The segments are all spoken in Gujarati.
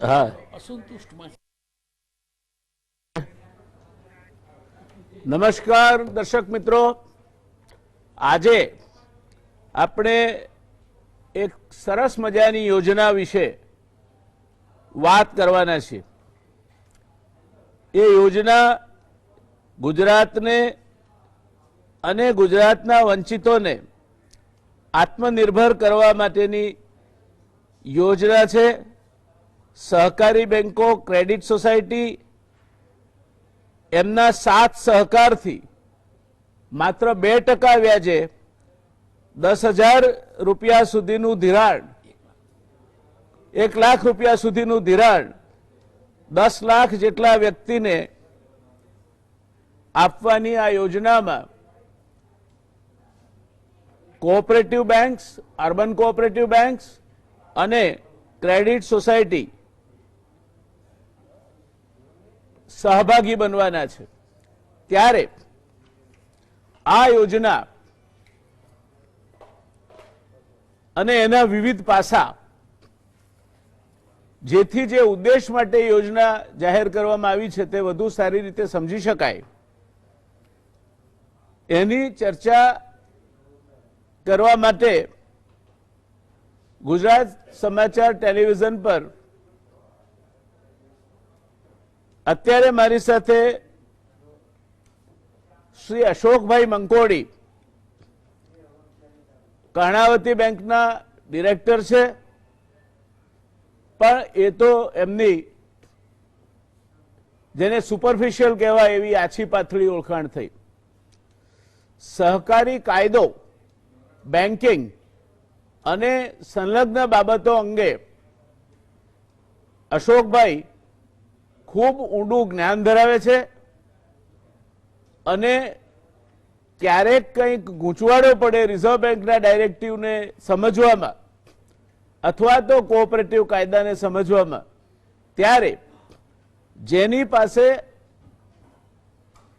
હા નમસ્કાર દર્શક મિત્રો, આજે આપણે એક સરસ મજાની યોજના વિશે વાત કરવાના છીએ। એ યોજના ગુજરાતને અને ગુજરાતના વંચિતોને આત્મનિર્ભર કરવા માટેની યોજના છે। સહકારી બેંકો, ક્રેડિટ સોસાયટી એમના સાથ સહકારથી માત્ર 2% વ્યાજે 10,000 રૂપિયા સુધીનું ધિરાણ, 1 લાખ રૂપિયા સુધીનું ધિરાણ 10 લાખ જેટલા વ્યક્તિને આપવાની આ યોજનામાં cooperative banks, urban cooperative banks અને ક્રેડિટ સોસાયટી સહભાગી બનવાના છે। ત્યારે આ યોજના અને એના વિવિધ પાસા, જેથી જે ઉદ્દેશ માટે યોજના જાહેર કરવામાં આવી છે તે વધુ સારી રીતે સમજી શકાય, એની ચર્ચા કરવા માટે ગુજરાત સમાચાર ટેલિવિઝન પર અત્યારે મારી સાથે શ્રી અશોકભાઈ મંકોડી, કર્ણાવતી બેંકના ડિરેક્ટર છે, પણ એ તો એમની જેને સુપરફિશિયલ કહેવાય એવી આછી પાથળી ઓળખાણ થઈ। સહકારી કાયદો, બેન્કિંગ અને સંલગ્ન બાબતો અંગે અશોકભાઈ ખૂબ ઊંડું જ્ઞાન ધરાવે છે અને ક્યારેક કંઈક ગૂંચવાડો પડે રિઝર્વ બેંકના ડાયરેક્ટિવને સમજવામાં અથવા તો કોઓપરેટિવ કાયદાને સમજવામાં, ત્યારે જેની પાસે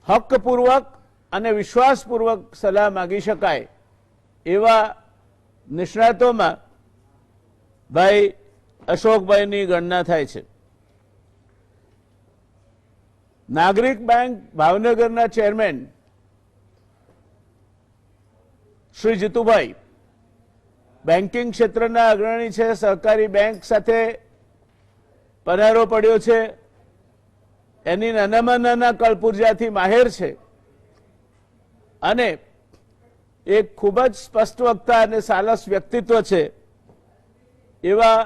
હકપૂર્વક અને વિશ્વાસપૂર્વક સલાહ માગી શકાય એવા નિષ્ણાતોમાં ભાઈ અશોકભાઈની ગણના થાય છે। નાગરિક બેંક ભાવનગરના ચેરમેન શ્રી જીતુભાઈ બેન્કિંગ ક્ષેત્રના અગ્રણી છે, સહકારી બેંક સાથે પનારો પડ્યો છે, એની નાનામાં નાના કળપુર્જાથી માહેર છે અને એક ખૂબ જ સ્પષ્ટ વક્તા અને સાલસ વ્યક્તિત્વ છે એવા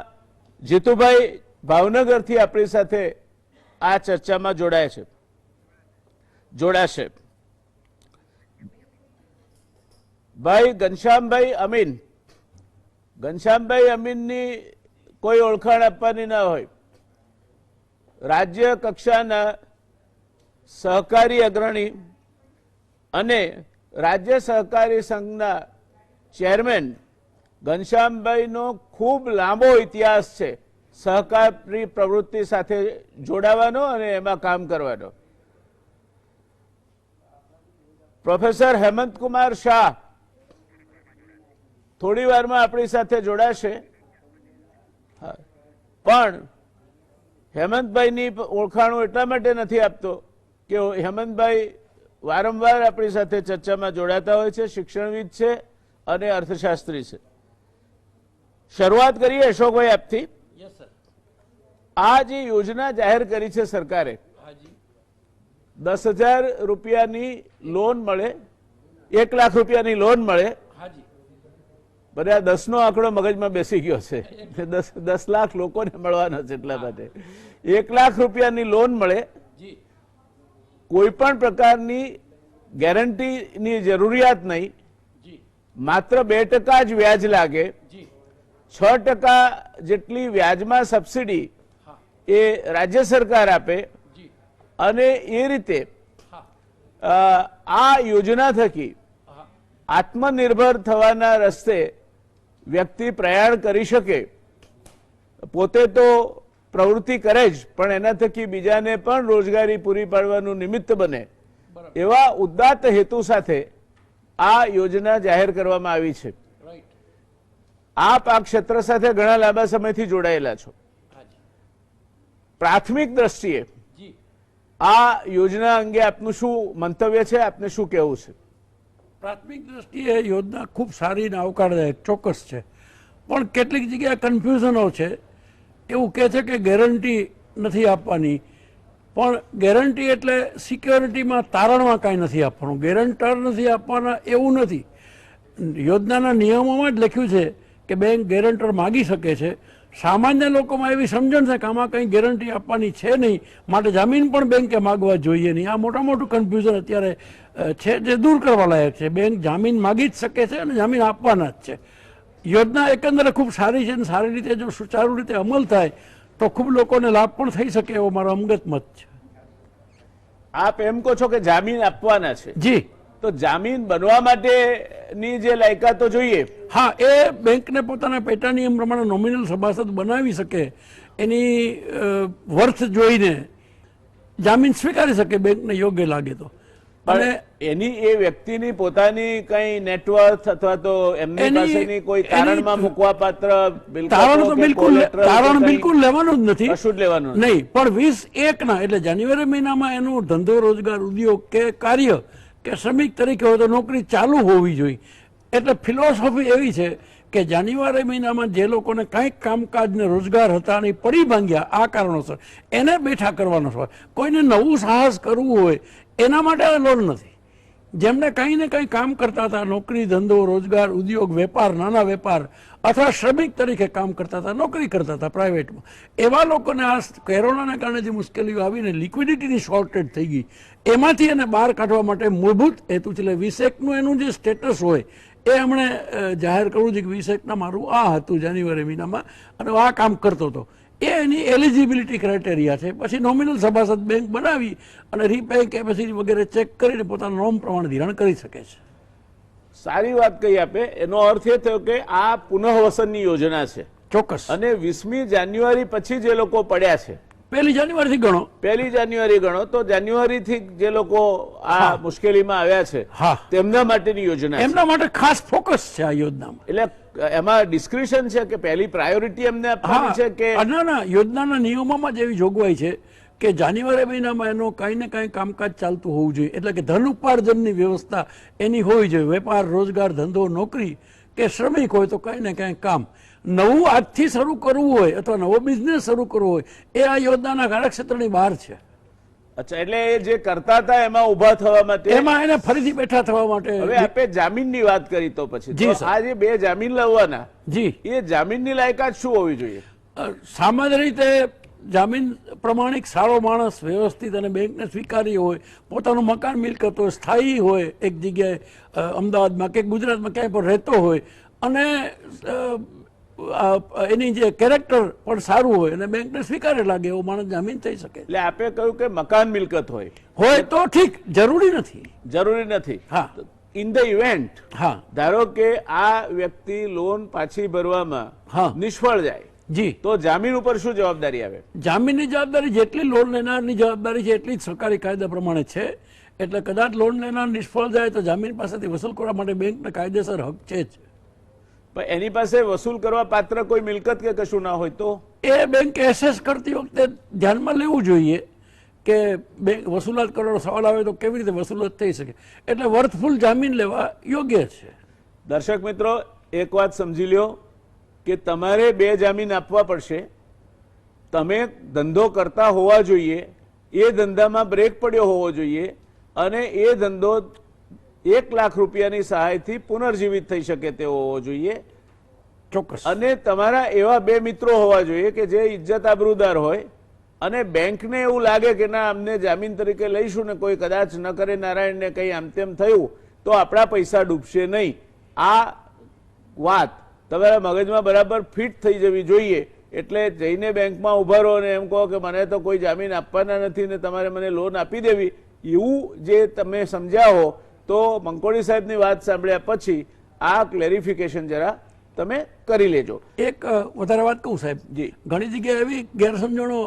જીતુભાઈ ભાવનગરથી આપણી સાથે આ ચર્ચામાં જોડાશે। ભાઈ ઘનશ્યામભાઈ અમીન, ઘનશ્યામભાઈ અમીનની કોઈ ઓળખાણ આપવાની ના હોય, રાજ્ય કક્ષાના સહકારી અગ્રણી અને રાજ્ય સહકારી સંઘના ચેરમેન ઘનશ્યામભાઈનો ખૂબ લાંબો ઇતિહાસ છે સહકારી પ્રવૃત્તિ સાથે જોડાવાનો અને એમાં કામ કરવાનો। પ્રોફેસર હેમંતકુમાર શાહ થોડી વારમાં આપણી સાથે જોડાશે, પણ હેમંતભાઈની ઓળખાણો એટલા માટે નથી આપતો કે હેમંતભાઈ વારંવાર આપણી સાથે ચર્ચામાં જોડાતા હોય છે, શિક્ષણવિદ છે અને અર્થશાસ્ત્રી છે। શરૂઆત કરીએ અશોકભાઈ આપથી। આ જે યોજના જાહેર કરી છે સરકારે, 10,000 રૂપિયાની લોન મળે, 1 લાખ રૂપિયાની લોન મળે, બધા 10 નો આંકડો મગજમાં બેસી ગયો છે, 10 લાખ લોકોને મળવાના છે એટલા માટે 1 લાખ રૂપિયાની લોન મળે, કોઈ પણ પ્રકારની ગેરંટીની જરૂરિયાત નહીં, માત્ર 2% જ વ્યાજ લાગે, 6% જેટલી વ્યાજમાં સબસિડી એ રાજ્ય સરકાર આપે અને એ રીતે આ યોજના થકી આત્મનિર્ભર થવાના રસ્તે વ્યક્તિ પ્રયાણ કરી શકે। પોતે તો પ્રવૃત્તિ કરે જ, પણ એના થકી બીજાને પણ રોજગારી પૂરી પાડવાનું નિમિત્ત બને એવા ઉદાત્ત હેતુ સાથે આ યોજના જાહેર કરવામાં આવી છે। આપ આ ક્ષેત્ર સાથે ઘણા લાંબા સમયથી જોડાયેલા છો, પ્રાથમિક દ્રષ્ટિએ આ યોજના અંગે આપનું શું મંતવ્ય છે, આપને શું કહેવું છે? પ્રાથમિક દ્રષ્ટિએ યોજના ખૂબ સારી અને આવકારદાયક ચોક્કસ છે, પણ કેટલીક જગ્યાએ કન્ફ્યુઝનો છે. એવું કહે છે કે ગેરંટી નથી આપવાની, પણ ગેરંટી એટલે સિક્યોરિટીમાં તારણમાં કાંઈ નથી આપવાનું, ગેરંટર નથી આપવાના એવું નથી. યોજનાના નિયમોમાં જ લખ્યું છે કે બેંક ગેરંટર માગી શકે છે. સામાન્ય લોકોમાં એવી સમજણ છે કે આમાં કંઈ ગેરંટી આપવાની છે નહીં, માટે જામીન પણ બેંકે માગવા જોઈએ નહીં. આ મોટું કન્ફ્યુઝન અત્યારે છે, જે દૂર કરવા લાયક છે. બેંક જામીન માગી જ શકે છે અને જામીન આપવાના જ છે. યોજના એકંદરે ખૂબ સારી છે અને સારી રીતે જો સુચારુ રીતે અમલ થાય તો ખૂબ લોકોને લાભ પણ થઈ શકે એવો મારો અંગત મત છે. આપ એમ કહો છો કે જામીન આપવાના છે? જી. તો જામીન બનવા માટેની જે લાયકાતો જોઈએ, હા, એ બેંકને પોતાના પેટા નિયમ પ્રમાણે નોમિનલ સભાસદ બનાવી શકે, એની વર્થ જોઈને જામીન સ્વીકારી શકે બેંકને યોગ્ય લાગે તો. અને એની એ વ્યક્તિની પોતાની કઈ નેટવર્થ અથવા તો એમની પાસેની કોઈ તારણમાં મૂકવા પાત્ર તારણ બિલકુલ લેવાનું જ નથી, કશું જ લેવાનું નહીં. પણ 20/1 એટલે જાન્યુઆરી મહિનામાં એનું ધંધો રોજગાર ઉદ્યોગ કે કાર્ય કે શ્રમિક તરીકે હોય તો નોકરી ચાલુ હોવી જોઈએ. એટલે ફિલોસોફી એવી છે કે જાન્યુઆરી મહિનામાં જે લોકોને કંઈક કામકાજ ને રોજગાર હતા અને પડી ભાંગ્યા આ કારણોસર, એને બેઠા કરવાનો હોય. કોઈને નવું સાહસ કરવું હોય એના માટે આ લોન નથી. જેમને કંઈ ને કંઈ કામ કરતા હતા, નોકરી ધંધો રોજગાર ઉદ્યોગ વેપાર નાના વેપાર અથવા શ્રમિક તરીકે કામ કરતા હતા, નોકરી કરતા હતા પ્રાઇવેટમાં, એવા લોકોને આ કોરોનાના કારણે જે મુશ્કેલીઓ આવીને લિક્વિડિટીની શોર્ટેજ થઈ ગઈ, એમાંથી એને બહાર કાઢવા માટે મૂળભૂત હેતુ છે. એટલે 20/1 એનું જે સ્ટેટસ હોય એ એમણે જાહેર કરવું છે કે 20/1 મારું આ હતું જાન્યુઆરી મહિનામાં અને આ કામ કરતો હતો. એ એની એલિજિબિલિટી ક્રાઇટેરિયા છે. પછી નોમિનલ સભાસદ બેંક બનાવી અને રીપે કેપેસિટી વગેરે ચેક કરીને પોતાના નોમ પ્રમાણે ધિરાણ કરી શકે છે. સારી વાત કહી આપે. એનો અર્થ એ થયો કે આ પુનઃવસનની યોજના છે. ચોક્કસ. અને 20મી જાન્યુઆરી પછી જે લોકો પડ્યા છે, 1 જાન્યુઆરીથી ગણો, 1 જાન્યુઆરી ગણો તો જાન્યુઆરીથી જે લોકો આ મુશ્કેલીમાં આવ્યા છે તેમના માટેની યોજના, એમના માટે ખાસ ફોકસ છે આ યોજનામાં. એટલે એમાં ડિસ્ક્રિપ્શન છે કે પહેલી પ્રાયોરિટી એમને આપવાની છે કે ના, યોજનાના નિયમોમાં જ એવી જોગવાઈ છે કે જાન્યુઆરી મહિનામાં એનો કંઈ ને કંઈ કામકાજ ચાલતું હોવું જોઈએ. એટલે કે ધન ઉપાર્જનની વ્યવસ્થા એની હોવી જોઈએ. વેપાર રોજગાર ધંધો નોકરી કે શ્રમિક હોય તો કંઈ ને કંઈ કામ નવું આજથી શરૂ કરવું હોય અથવા નવો બિઝનેસ શરૂ કરવો હોય એ આ યોજનાના કાર્યક્ષેત્રની બહાર છે. અચ્છા, એટલે એ જે કરતા હતા એમાં ઉભા થવા માટે, એમાં એને ફરીથી બેઠા થવા માટે. હવે આપણે જામીનની વાત કરી તો પછી આ જે 2 જામીન લાવવાના, જી, એ જામીનની લાયકાત શું હોવી જોઈએ? સામાન્ય રીતે જામીન પ્રમાણિક સારો માણસ, વ્યવસ્થિત અને બેંકને સ્વીકાર્ય હોય, પોતાનું મકાન મિલકત હોય, સ્થાયી હોય, એક જગ્યાએ અમદાવાદમાં કે ગુજરાતમાં ક્યાંય પણ રહેતો હોય અને એની જે કેરેક્ટર પણ સારું હોય અને બેંકને સ્વીકારે લાગે એવો માણસ જામીન થઈ શકે. એટલે આપે કહ્યું કે મકાન મિલકત હોય તો ઠીક, જરૂરી નથી. હા, ઇન ધ ઇવેન્ટ, હા, ધારો કે આ વ્યક્તિ લોન પાછી ભરવામાં નિષ્ફળ જાય, જી, તો જામીન ઉપર શું જવાબદારી આવે? જામીનની જવાબદારી જેટલી લોન લેનારની જવાબદારી છે એટલી જ સરકારી કાયદા પ્રમાણે છે. એટલે કદાચ લોન લેનાર નિષ્ફળ જાય તો જામીન પાસેથી વસૂલ કરવા માટે બેંકને કાયદેસર હક છે જ. એની પાસે વસૂલ કરવા પાત્ર કોઈ મિલકત કે કશું ના હોય તો એ બેંક એસેસ કરતી વખતે ધ્યાનમાં લેવું જોઈએ કે બેંક વસૂલાત કરવાનો સવાલ આવે તો કેવી રીતે વસૂલાત થઈ શકે. એટલે વર્થફુલ જામીન લેવા યોગ્ય છે. દર્શક મિત્રો, એક વાત સમજી લ્યો કે તમારે 2 જામીન આપવા પડશે. તમે ધંધો કરતા હોવા જોઈએ, એ ધંધામાં બ્રેક પડ્યો હોવો જોઈએ અને એ ધંધો 1 લાખ રૂપિયાની સહાયથી પુનર્જીવિત થઈ શકે તેવો હોવો જોઈએ. ચોક્કસ. અને તમારા એવા 2 મિત્રો હોવા જોઈએ કે જે ઇજ્જત આબરૂદાર હોય અને બેંકને એવું લાગે કે ના, અમને જામીન તરીકે લઈશું ને કોઈ કદાચ ન કરે નારાયણને કંઈ આમ તેમ થયું તો આપણા પૈસા ડૂબશે નહીં. આ વાત તમારા મગજમાં બરાબર ફિટ થઈ જવી જોઈએ. એટલે જઈને બેંકમાં ઉભા રહો અને એમ કહો કે મને તો કોઈ જામીન આપવાના નથી ને તમારે મને લોન આપી દેવી, એવું જે તમે સમજ્યા હો તો મંકોડી સાહેબની વાત સાંભળ્યા પછી આ ક્લેરિફિકેશન જરા તમે કરી લેજો. એક વધારે વાત કહું સાહેબ, જી, ઘણી જગ્યાએ એવી ગેરસમજણો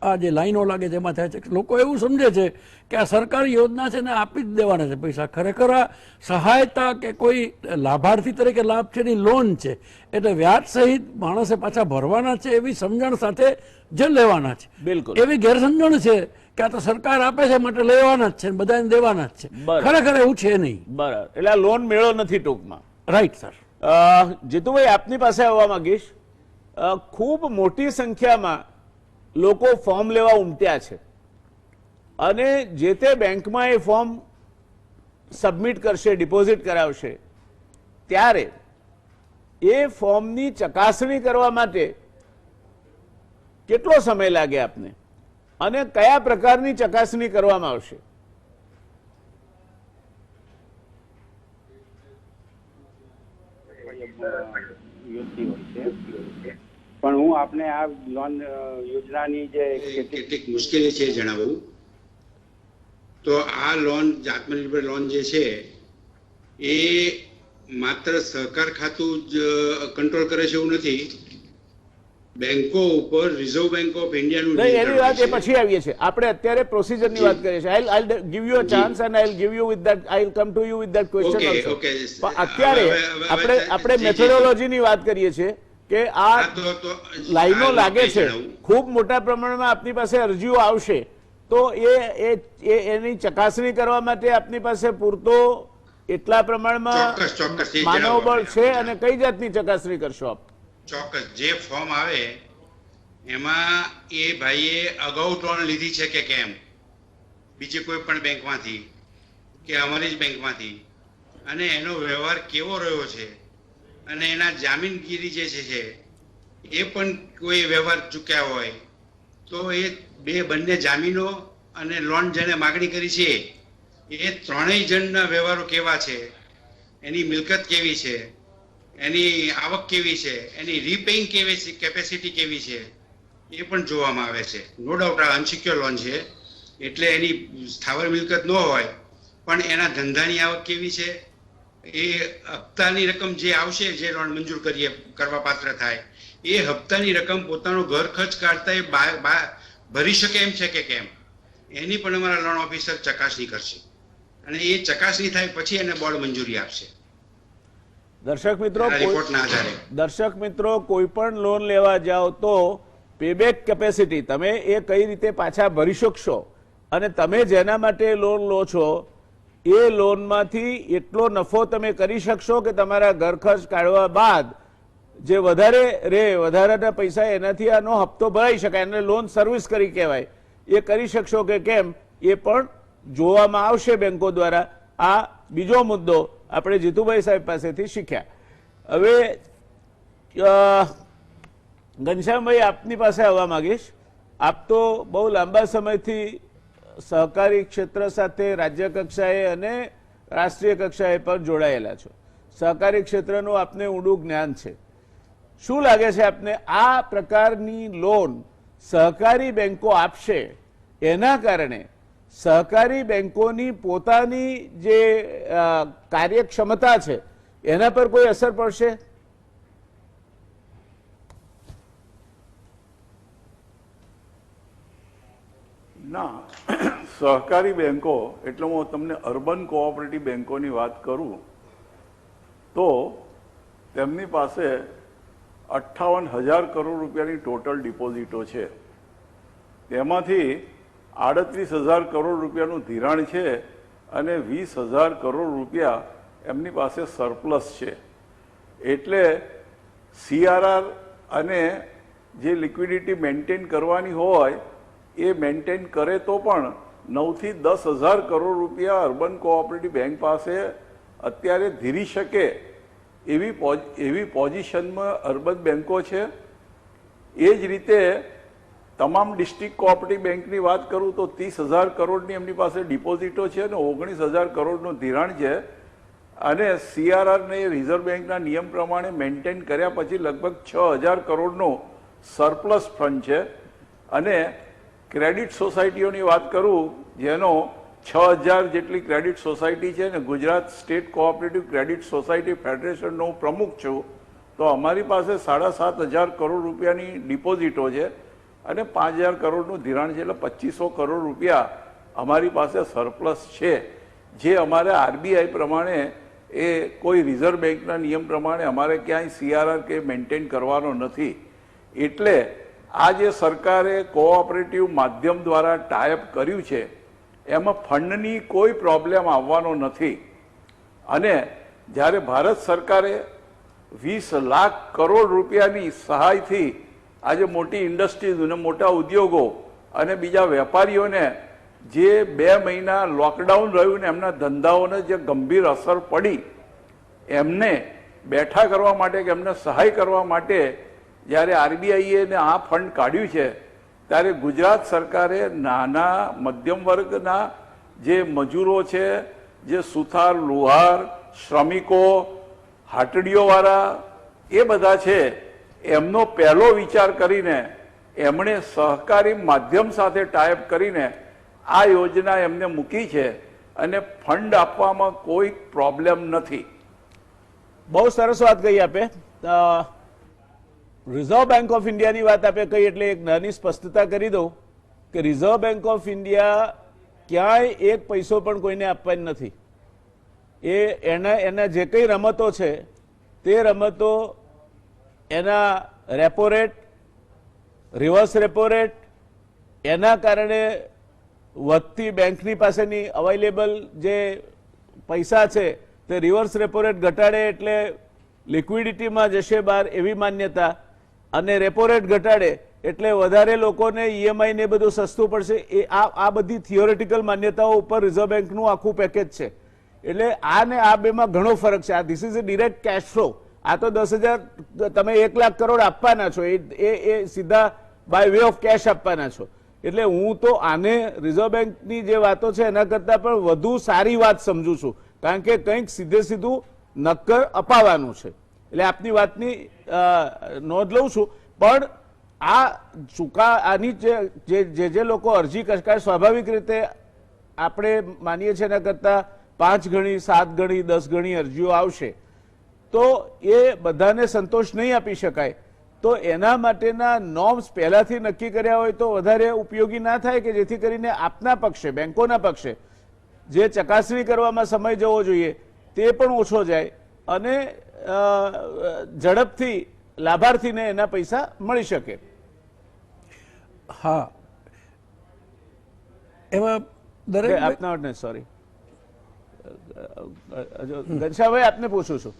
આ જે લાઈનો લાગે છે એમાં થાય છે. લોકો એવું સમજે છે કે આ સરકારી યોજના છે ને આપી જ દેવાના છે પૈસા. ખરેખર આ સહાયતા કે કોઈ લાભાર્થી તરીકે લાભ છે એની લોન છે, એટલે વ્યાજ સહિત માણસે પાછા ભરવાના છે એવી સમજણ સાથે જ લેવાના છે. બિલકુલ. એવી ગેરસમજણ છે કે આ તો સરકાર આપે છે માટે લેવાના જ છે ને બધાને દેવાના જ છે. બરાબર. ખરેખર એવું છે નહીં. બરાબર, એટલે આ લોન મેળો નથી ટૂંકમાં. Right sir. જીતુભાઈ, આપની પાસે આવવા માંગીશ. ખૂબ મોટી સંખ્યામાં લોકો ફોર્મ લેવા ઉમટ્યા છે અને જે તે બેંકમાં એ ફોર્મ સબમિટ કરશે, ડિપોઝિટ કરાવશે, ત્યારે એ ફોર્મની ચકાસણી કરવા માટે કેટલો સમય લાગે આપને અને કયા પ્રકારની ચકાસણી કરવામાં આવશે? યોજતી હોય છે, પણ હું આપને આ લોન યોજનાની જે કેટલીક મુશ્કેલી છે જણાવું તો આ લોન આત્મનિર્ભર લોન જે છે એ માત્ર સહકાર ખાતું જ કંટ્રોલ કરે છે એવું નથી. બેંકો ઉપર રિઝર્વ બેંક ઓફ ઇન્ડિયાનું નહીં, એની વાત એ પછી આવીએ છીએ. આપણે અત્યારે પ્રોસિજરની વાત કરીએ છીએ. I'll give you a chance and I'll give you with that, I'll come to you with that question also. પણ અત્યારે આપણે મેથોડોલોજીની વાત કરીએ છીએ કે આ લાઈનો લાગે છે, ખૂબ મોટા પ્રમાણમાં આપની પાસે અરજીઓ આવશે, તો એની ચકાસણી કરવા માટે આપની પાસે પૂરતો એટલા પ્રમાણમાં માનવબળ છે અને કઈ જાતની ચકાસણી કરશો આપ? ચોક્કસ. જે ફોર્મ આવે એમાં એ ભાઈએ અગાઉ લોન લીધી છે કે કેમ, બીજી કોઈ પણ બેંકમાંથી કે અમારી જ બેંકમાંથી, અને એનો વ્યવહાર કેવો રહ્યો છે, અને એના જામીનગીરી જે છે એ પણ કોઈ વ્યવહાર ચૂક્યા હોય તો એ બંને જામીનો અને લોન જેને માગણી કરી છે એ ત્રણેય જણના વ્યવહારો કેવા છે, એની મિલકત કેવી છે, એની આવક કેવી છે, એની રીપેઇંગ કેપેસિટી કેવી છે, એ પણ જોવામાં આવે છે. નો ડાઉટ આ અનસિક્યોર લોન છે એટલે એની સ્થાવર મિલકત ન હોય પણ એના ધંધાની આવક કેવી છે, એ હપ્તાની રકમ જે આવશે, જે લોન મંજૂર કરવા પાત્ર થાય, એ હપ્તાની રકમ પોતાનો ઘર ખર્ચ કાઢતા એ ભરી શકે એમ છે કે કેમ, એની પણ અમારા લોન ઓફિસર ચકાસણી કરશે અને એ ચકાસણી થાય પછી એને બોર્ડ મંજૂરી આપશે. દર્શક મિત્રો, કોઈ પણ લોન લેવા જાઓ તો પેબેક કેપેસિટી, તમે એ કઈ રીતે પાછા ભરી શકશો અને તમે જેના માટે લોન લો છો એ લોનમાંથી એટલો નફો તમે કરી શકશો કે તમારા ઘર ખર્ચ કાઢવા બાદ જે વધારાના પૈસા એનાથી આનો હપ્તો ભરાઈ શકાય, એને લોન સર્વિસ કરી કહેવાય, એ કરી શકશો કે કેમ એ પણ જોવામાં આવશે બેંકો દ્વારા. આ બીજો મુદ્દો આપણે જીતુભાઈ સાહેબ પાસેથી શીખ્યા. હવે ઘનશ્યામભાઈ, આપની પાસે આવવા માંગીશ. આપ તો બહુ લાંબા સમયથી સહકારી ક્ષેત્ર સાથે રાજ્ય કક્ષાએ અને રાષ્ટ્રીય કક્ષાએ પર જોડાયેલા છો. સહકારી ક્ષેત્રનું આપને ઊંડું જ્ઞાન છે. શું લાગે છે આપને આ પ્રકારની લોન સહકારી બેંકો આપશે, એના કારણે સહકારી બેંકોની પોતાની જે કાર્યક્ષમતા છે એના પર કોઈ અસર પડશે? ના, સહકારી બેંકો એટલે હું તમને અર્બન કોઓપરેટિવ બેંકોની વાત કરું તો તેમની પાસે 58,000 કરોડ રૂપિયાની ટોટલ ડિપોઝિટો છે. તેમાંથી 38,000 કરોડ રૂપિયાનું ધિરાણ છે અને 20,000 કરોડ રૂપિયા એમની પાસે સરપ્લસ છે. એટલે CRR અને જે લિક્વિડિટી મેન્ટેન કરવાની હોય એ મેન્ટેન કરે તો પણ 9થી 10,000 કરોડ રૂપિયા અર્બન કોઓપરેટિવ બેંક પાસે અત્યારે ધીરી શકે એવી પોઝિશનમાં અર્બન બેંકો છે. એ જ રીતે તમામ ડિસ્ટ્રિક્ટ કોઓપરેટિવ બેંકની વાત કરું તો 30,000 કરોડની એમની પાસે ડિપોઝિટો છે અને 19,000 કરોડનું ધિરાણ છે. અને CRR ને રિઝર્વ બેંકના નિયમ પ્રમાણે મેન્ટેન કર્યા પછી લગભગ 6,000 કરોડનું સરપ્લસ ફંડ છે. અને ક્રેડિટ સોસાયટીઓની વાત કરું જેનો 6,000 જેટલી ક્રેડિટ સોસાયટી છે ને Gujarat state cooperative credit society ફેડરેશનનો હું પ્રમુખ છું, તો અમારી પાસે 7,500 કરોડ રૂપિયાની ડિપોઝિટો છે. અને 5,000 કરોડનું ધિરાણ છે, એટલે 2,500 કરોડ રૂપિયા અમારી પાસે સરપ્લસ છે, જે અમારે આરબીઆઈ પ્રમાણે એ કોઈ રિઝર્વ બેંકના નિયમ પ્રમાણે અમારે ક્યાંય CRR કે મેન્ટેન કરવાનો નથી. એટલે આ જે સરકારે કોઓપરેટિવ માધ્યમ દ્વારા ટાઈપ કર્યું છે એમાં ફંડની કોઈ પ્રોબ્લેમ આવવાનો નથી. અને જ્યારે ભારત સરકારે 20 લાખ કરોડ રૂપિયાની સહાયથી આજે મોટી ઇન્ડસ્ટ્રીઝ અને મોટા ઉદ્યોગો અને બીજા વેપારીઓને જે 2 મહિના લોકડાઉન રહ્યું ને એમના ધંધાઓને જે ગંભીર અસર પડી એમને બેઠા કરવા માટે કે એમને સહાય કરવા માટે જ્યારે આરબીઆઈએ આ ફંડ કાઢ્યું છે ત્યારે ગુજરાત સરકારે નાના મધ્યમ વર્ગના જે મજૂરો છે, જે સુથાર, લુહાર, શ્રમિકો, હાટડીઓવાળા એ બધા છે, એમનો પહેલો વિચાર કરીને એમણે સહકારી માધ્યમ સાથે ટાઈપ કરીને આ યોજના એમને મૂકી છે અને ફંડ આપવામાં કોઈ પ્રોબ્લેમ નથી. બહુ સરસ વાત કહી આપે. રિઝર્વ બેંક ઓફ ઇન્ડિયાની વાત આપે કહી એટલે એક નાની સ્પષ્ટતા કરી દઉં કે રિઝર્વ બેંક ઓફ ઇન્ડિયા ક્યાંય એક પૈસો પણ કોઈને આપવાની નથી. એના જે કંઈ રમતો છે તે રમતો એના repo rate, reverse repo rate, એના કારણે વધતી બેંકની પાસેની અવેલેબલ જે પૈસા છે તે રિવર્સ રેપો રેટ ઘટાડે એટલે લિક્વિડિટીમાં જશે બહાર એવી માન્યતા, અને રેપો રેટ ઘટાડે એટલે વધારે લોકોને EMI ને બધું સસ્તું પડશે. આ બધી થિયોરેટિકલ માન્યતાઓ ઉપર રિઝર્વ બેંકનું આખું પેકેજ છે. એટલે આ ને આ બેમાં ઘણો ફરક છે. આ this is a direct cash flow. આ તો 10,000 તમે 1 લાખ કરોડ આપવાના છો, એ સીધા બાય વે ઓફ કેશ આપવાના છો. એટલે હું તો આને રિઝર્વ બેંકની જે વાતો છે એના કરતાં પણ વધુ સારી વાત સમજુ છું, કારણ કે કંઈક સીધું નક્કર અપાવવાનું છે. એટલે આપની વાતની નોંધ લઉં છું. પણ આ આની જે લોકો અરજી કરતા સ્વાભાવિક રીતે આપણે માનીએ છીએ એના કરતાં 5 ગણી, 7 ગણી, 10 ગણી અરજીઓ આવશે તો એ બધાને સંતોષ નહીં આપી શકાય. તો એના માટેના નોર્મ્સ પહેલાથી નક્કી કર્યા હોય તો વધારે ઉપયોગી ના થાય, કે જેથી કરીને આપના પક્ષે, બેંકોના પક્ષે જે ચકાસણી કરવામાં સમય જવો જોઈએ તે પણ ઓછો જાય અને ઝડપથી લાભાર્થીને એના પૈસા મળી શકે. હા, એમાં દરેક આપના સોરી ઘનશ્યામભાઈ આપને પૂછું છું,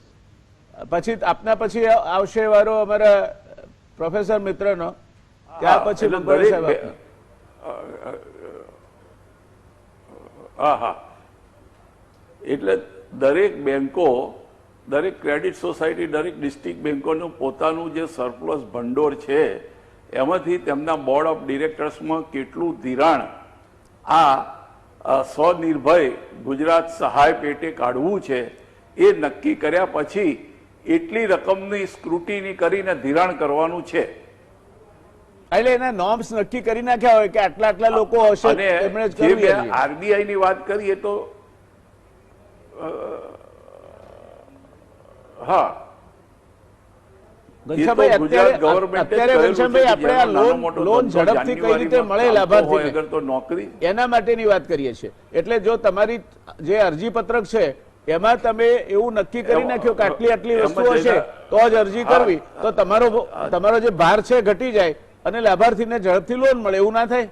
પછી આપના પછી આવશે વારો અમારા પ્રોફેસર મિત્રનો, ત્યાર પછી હા, એટલે દરેક બેંકો, દરેક ક્રેડિટ સોસાયટી, દરેક ડિસ્ટ્રિક્ટ બેંકોનું પોતાનું જે સરપ્લસ ભંડોળ છે એમાંથી તેમના બોર્ડ ઓફ ડિરેક્ટર્સમાં કેટલું ધિરાણ આ સ્વનિર્ભય ગુજરાત સહાય પેટે કાઢવું છે એ નક્કી કર્યા પછી એટલી રકમની સ્ક્રુટિની કરીને ધિરાણ કરવાનું છે. એટલે એના નોર્મ્સ નક્કી કરી નાખ્યા હોય કે આટલા આટલા લોકો હશે. અને જે આરબીઆઈ ની વાત કરીએ તો હા, ઘનશ્યામભાઈ અત્યારે ઘનશ્યામભાઈ આપણે આ લોન ઝડપથી કઈ રીતે મળે લાભાર્થીને તો નોકરી એના માટેની વાત કરીએ છીએ. એટલે જો તમારી જે અરજી પત્રક છે એમાં તમે એવું નક્કી કરી નાખ્યું કે આટલી આટલી વસ્તુ હશે તો જ અરજી કરવી, તો તમારો જે ભાર છે ઘટી જાય અને લાભાર્થીને ઝડપથી લોન મળે, એવું ના થાય?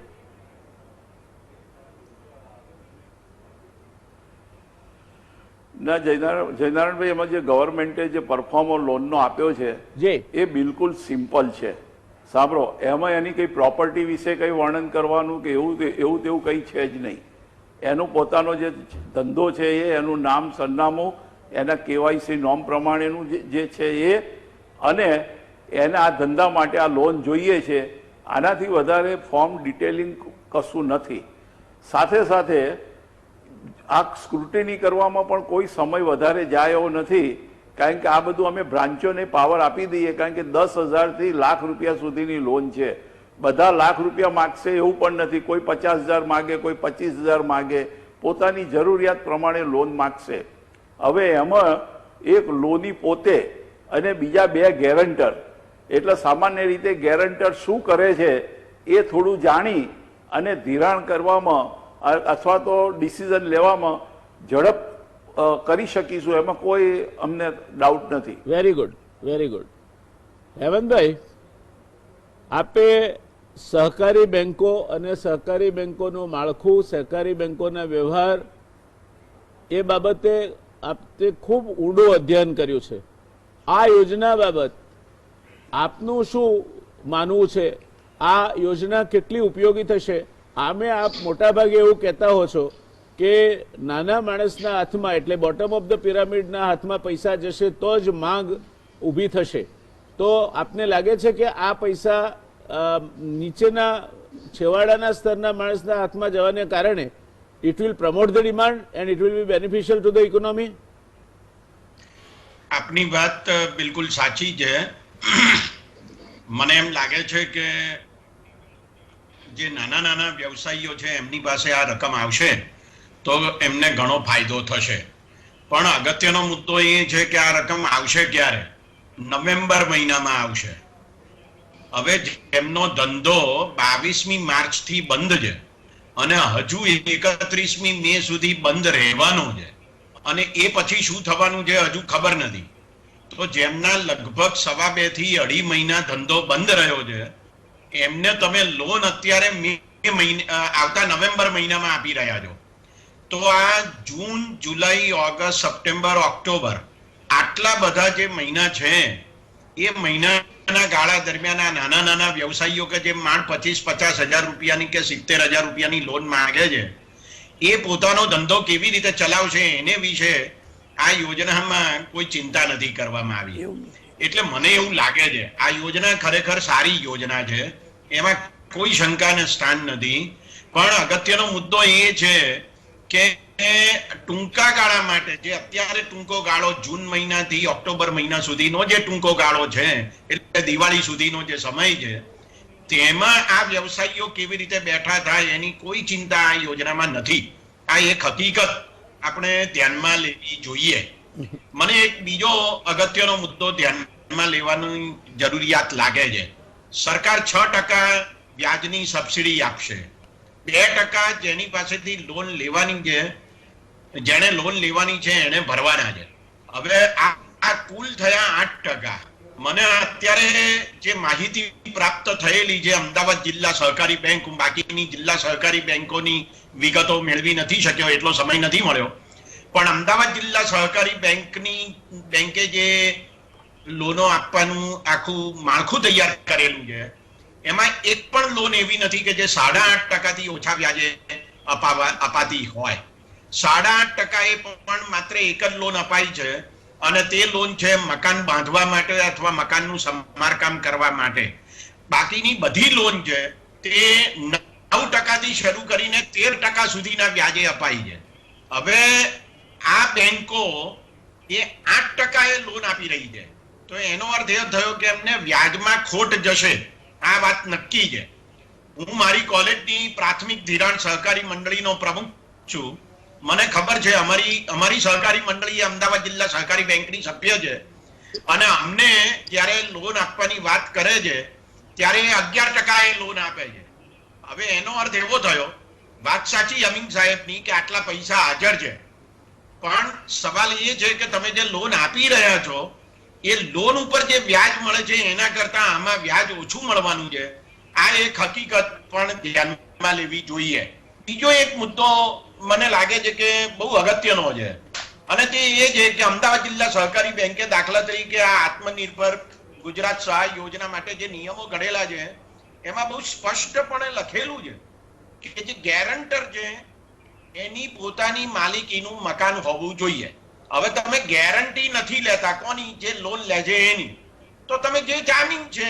ના, જયનારાયણભાઈ, એમાં જે ગવર્મેન્ટે જે પરફોર્મર લોનનો આપ્યો છે એ બિલકુલ સિમ્પલ છે. સાંભળો, એમાં એની કઈ પ્રોપર્ટી વિશે કઈ વર્ણન કરવાનું કે એવું તેવું કઈ છે જ નહીં. એનું પોતાનો જે ધંધો છે એ, એનું નામ, સરનામું, એના KYC નોર્મ પ્રમાણેનું જે છે એ, અને એને આ ધંધા માટે આ લોન જોઈએ છે. આનાથી વધારે ફોર્મ ડિટેલિંગ કશું નથી. સાથે સાથે આ સ્ક્રુટિની કરવામાં પણ કોઈ સમય વધારે જાય એવો નથી, કારણ કે આ બધું અમે બ્રાન્ચોને પાવર આપી દઈએ, કારણ કે 10,000 થી લાખ રૂપિયા સુધીની લોન છે. બધા લાખ રૂપિયા માગશે એવું પણ નથી. કોઈ 50,000 માગે, કોઈ 25,000 માગે, પોતાની જરૂરિયાત પ્રમાણે લોન માગશે. હવે એમાં એક લોની પોતે અને બીજા 2 ગેરંટર. એટલે સામાન્ય રીતે ગેરંટર શું કરે છે એ થોડું જાણી અને ધિરાણ કરવામાં અથવા તો ડિસિઝન લેવામાં ઝડપ કરી શકીશું, એમાં કોઈ અમને ડાઉટ નથી. Very good, very good. હેમંતભાઈ, આપે સહકારી બેંકો અને સહકારી બેંકોનું માળખું, સહકારી બેંકોના વ્યવહાર એ બાબતે આપે ખૂબ ઊંડું અધ્યયન કર્યું છે. આ યોજના બાબત આપનું શું માનવું છે? આ યોજના કેટલી ઉપયોગી થશે? આમે આપ મોટાભાગે એવું કહેતા હો છો કે નાના માણસના હાથમાં, એટલે બોટમ ઓફ ધ પિરામિડના હાથમાં પૈસા જશે તો જ માંગ ઊભી થશે. તો આપને લાગે છે કે આ પૈસા નીચેના છેવાડાના સ્તરના માણસના હાથમાં જવાને કારણે it will promote the demand and it will be beneficial to the economy? આપની વાત બિલકુલ સાચી છે. મને એમ લાગે છે કે જે નાના નાના વ્યવસાયીઓ છે એમની પાસે આ રકમ આવશે તો એમને ઘણો ફાયદો થશે. પણ અગત્યનો મુદ્દો એ છે કે આ રકમ આવશે ક્યારે? નવેમ્બર મહિનામાં આવશે. હવે એમનો ધંધો 22મી માર્ચથી બંધ છે અને હજુ 31મી મે સુધી બંધ રહેવાનો છે, અને એ પછી શું થવાનું છે હજુ ખબર નથી. તો જેમના લગભગ 2.5 થી 2.5 મહિના ધંધો બંધ રહ્યો છે એમને તમે લોન અત્યારે આવતા નવેમ્બર મહિનામાં આપી રહ્યા છો. તો આ જૂન, જુલાઈ, ઓગસ્ટ, સપ્ટેમ્બર, ઓક્ટોબર આટલા બધા જે મહિના છે એ મહિનાના ગાળા દરમિયાન આ નાના નાના વ્યવસાયીઓ કે જે માંડ 25-50 હજાર રૂપિયાની કે 70,000 રૂપિયાની લોન માંગે છે એ પોતાનો ધંધો કેવી રીતે ચલાવશે એને વિશે આ યોજનામાં કોઈ ચિંતા નથી કરવામાં આવી. એટલે મને એવું લાગે છે આ યોજના ખરેખર સારી યોજના છે, એમાં કોઈ શંકાને સ્થાન નથી. પણ અગત્યનો મુદ્દો એ છે કે ટૂંકા ગાળા માટે, જે અત્યારે ટૂંકો ગાળો જૂન મહિનાથી ઓક્ટોબર મહિના સુધીનો જે ટૂંકો ગાળો છે, એટલે દિવાળી સુધીનો જે સમય છે, તેમાં આ વ્યવસાયીઓ કેવી રીતે બેઠા થાય એની કોઈ ચિંતા આ યોજનામાં નથી. આ એક હકીકત આપણે ધ્યાનમાં લેવી જોઈએ. મને એક બીજો અગત્યનો મુદ્દો ધ્યાનમાં લેવાની જરૂરિયાત લાગે છે. સરકાર 6% વ્યાજની સબસિડી આપશે. 2% જેની પાસેથી લોન લેવાની છે, જેને લોન લેવાની છે એને ભરવાના છે. હવે આ કુલ થયા 8%. મને અત્યારે જે માહિતી પ્રાપ્ત થયેલી છે અમદાવાદ જિલ્લા સહકારી બેંક, બાકીની જિલ્લા સહકારી બેંકોની વિગતો મેળવી નથી શક્યો, એટલો સમય નથી મળ્યો, પણ અમદાવાદ જિલ્લા સહકારી બેંકે જે લોનો આપવાનું આખું માળખું તૈયાર કરેલું છે એમાં એક પણ લોન એવી નથી કે જે 8.5% થી ઓછા વ્યાજે અપાતી હોય. 8.5% પણ માત્ર એક જ લોન અપાઈ છે અને તે લોન છે મકાન બાંધવા માટે અથવા મકાનનું સમારકામ કરવા માટે. બાકીની બધી લોન છે તે 9% થી શરૂ કરીને 13% સુધીના વ્યાજે અપાઈ છે. હવે આ બેંકો એ 8% લોન આપી રહી છે, તો એનો અર્થ એ થયો કે એમને વ્યાજમાં ખોટ જશે, આ વાત નક્કી છે. હું મારી કોલેજની પ્રાથમિક ધિરાણ સહકારી મંડળીનો પ્રમુખ છું. મને ખબર છે અમારી સહકારી મંડળી અમદાવાદ જિલ્લા સહકારી બેંકની સભ્ય છે અને અમને જ્યારે લોન આપવાની વાત કરે છે ત્યારે 11% એ લોન આપે છે. હવે એનો અર્થ એવો થયો, વાત સાચી અમીન સાહેબની કે આટલા પૈસા હાજર છે, પણ સવાલ એ છે કે તમે જે લોન આપી રહ્યા છો એ લોન ઉપર જે વ્યાજ મળે છે એના કરતા આમાં વ્યાજ ઓછું મળવાનું છે. આ એક હકીકત પણ ધ્યાનમાં લેવી જોઈએ. બીજો એક મુદ્દો મને લાગે છે કે બહુ અગત્યનો છે અને તે એ છે કે અમદાવાદ જિલ્લા સહકારી બેંકે દાખલા તરીકે આ આત્મનિર્ભર ગુજરાત સહાય યોજના માટે જે નિયમો ઘડેલા છે એમાં બહુ સ્પષ્ટપણે લખેલું છે કે જે ગેરંટર છે એની પોતાની માલિકીનું મકાન હોવું જોઈએ. હવે તમે ગેરંટી નથી લેતા કોની, જે લોન લે છે એની, તો તમે જે જામીન છે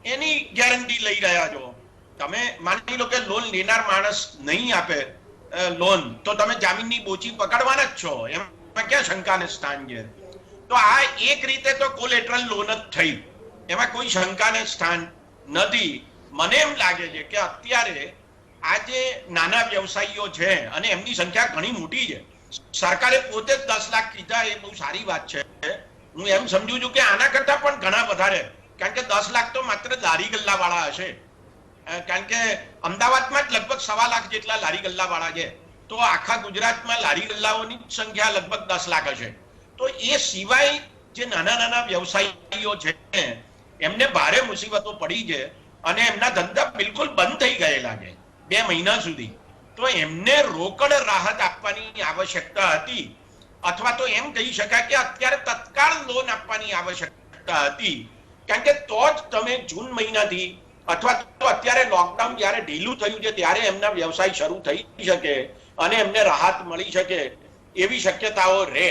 એની ગેરંટી લઈ રહ્યા છો. તમે માની લો કે લોન લેનાર માણસ નહીં આપે લોન, તો તમે જામીનની બોચી પકડવાના જ છો, એમાં ક્યાં શંકાને સ્થાન છે? તો આ એક રીતે તો કોલેટરલ લોન જ થઈ, એમાં કોઈ શંકાને સ્થાન નથી. મને એમ લાગે છે કે અત્યારે આ જે નાના વ્યવસાયીઓ છે અને એમની સંખ્યા ઘણી મોટી છે, સરકારે પોતે જ 10 લાખ કીધા, એ બહુ સારી વાત છે. હું એમ સમજુ છું કે આના કરતા પણ ઘણા વધારે, કારણ કે 10 લાખ તો માત્ર દારી ગલ્લા વાળા હશે, કારણ કે અમદાવાદમાં જ લગભગ 1.25 લાખ જેટલા લારી ગલ્લાવાળા છે, તો આખા ગુજરાતમાં લારી ગલ્લાઓની સંખ્યા લગભગ 10 લાખ હશે. તો એ સિવાય જે નાના નાના વ્યવસાયીઓ છે એમને ભારે મુસીબતો પડી છે અને એમના ધંધા બિલકુલ બંધ થઈ ગયેલા છે 2 મહિના સુધી. તો એમને રોકડ રાહત આપવાની આવશ્યકતા હતી, અથવા તો એમ કહી શકાય કે અત્યારે તત્કાળ લોન આપવાની આવશ્યકતા હતી. કારણ કે તો જ તમે જૂન મહિનાથી અથવા તો અત્યારે લોકડાઉન જ્યારે ઢીલું થયું છે ત્યારે એમના વ્યવસાય શરૂ થઈ શકે અને એમને રાહત મળી શકે એવી શક્યતાઓ રહે.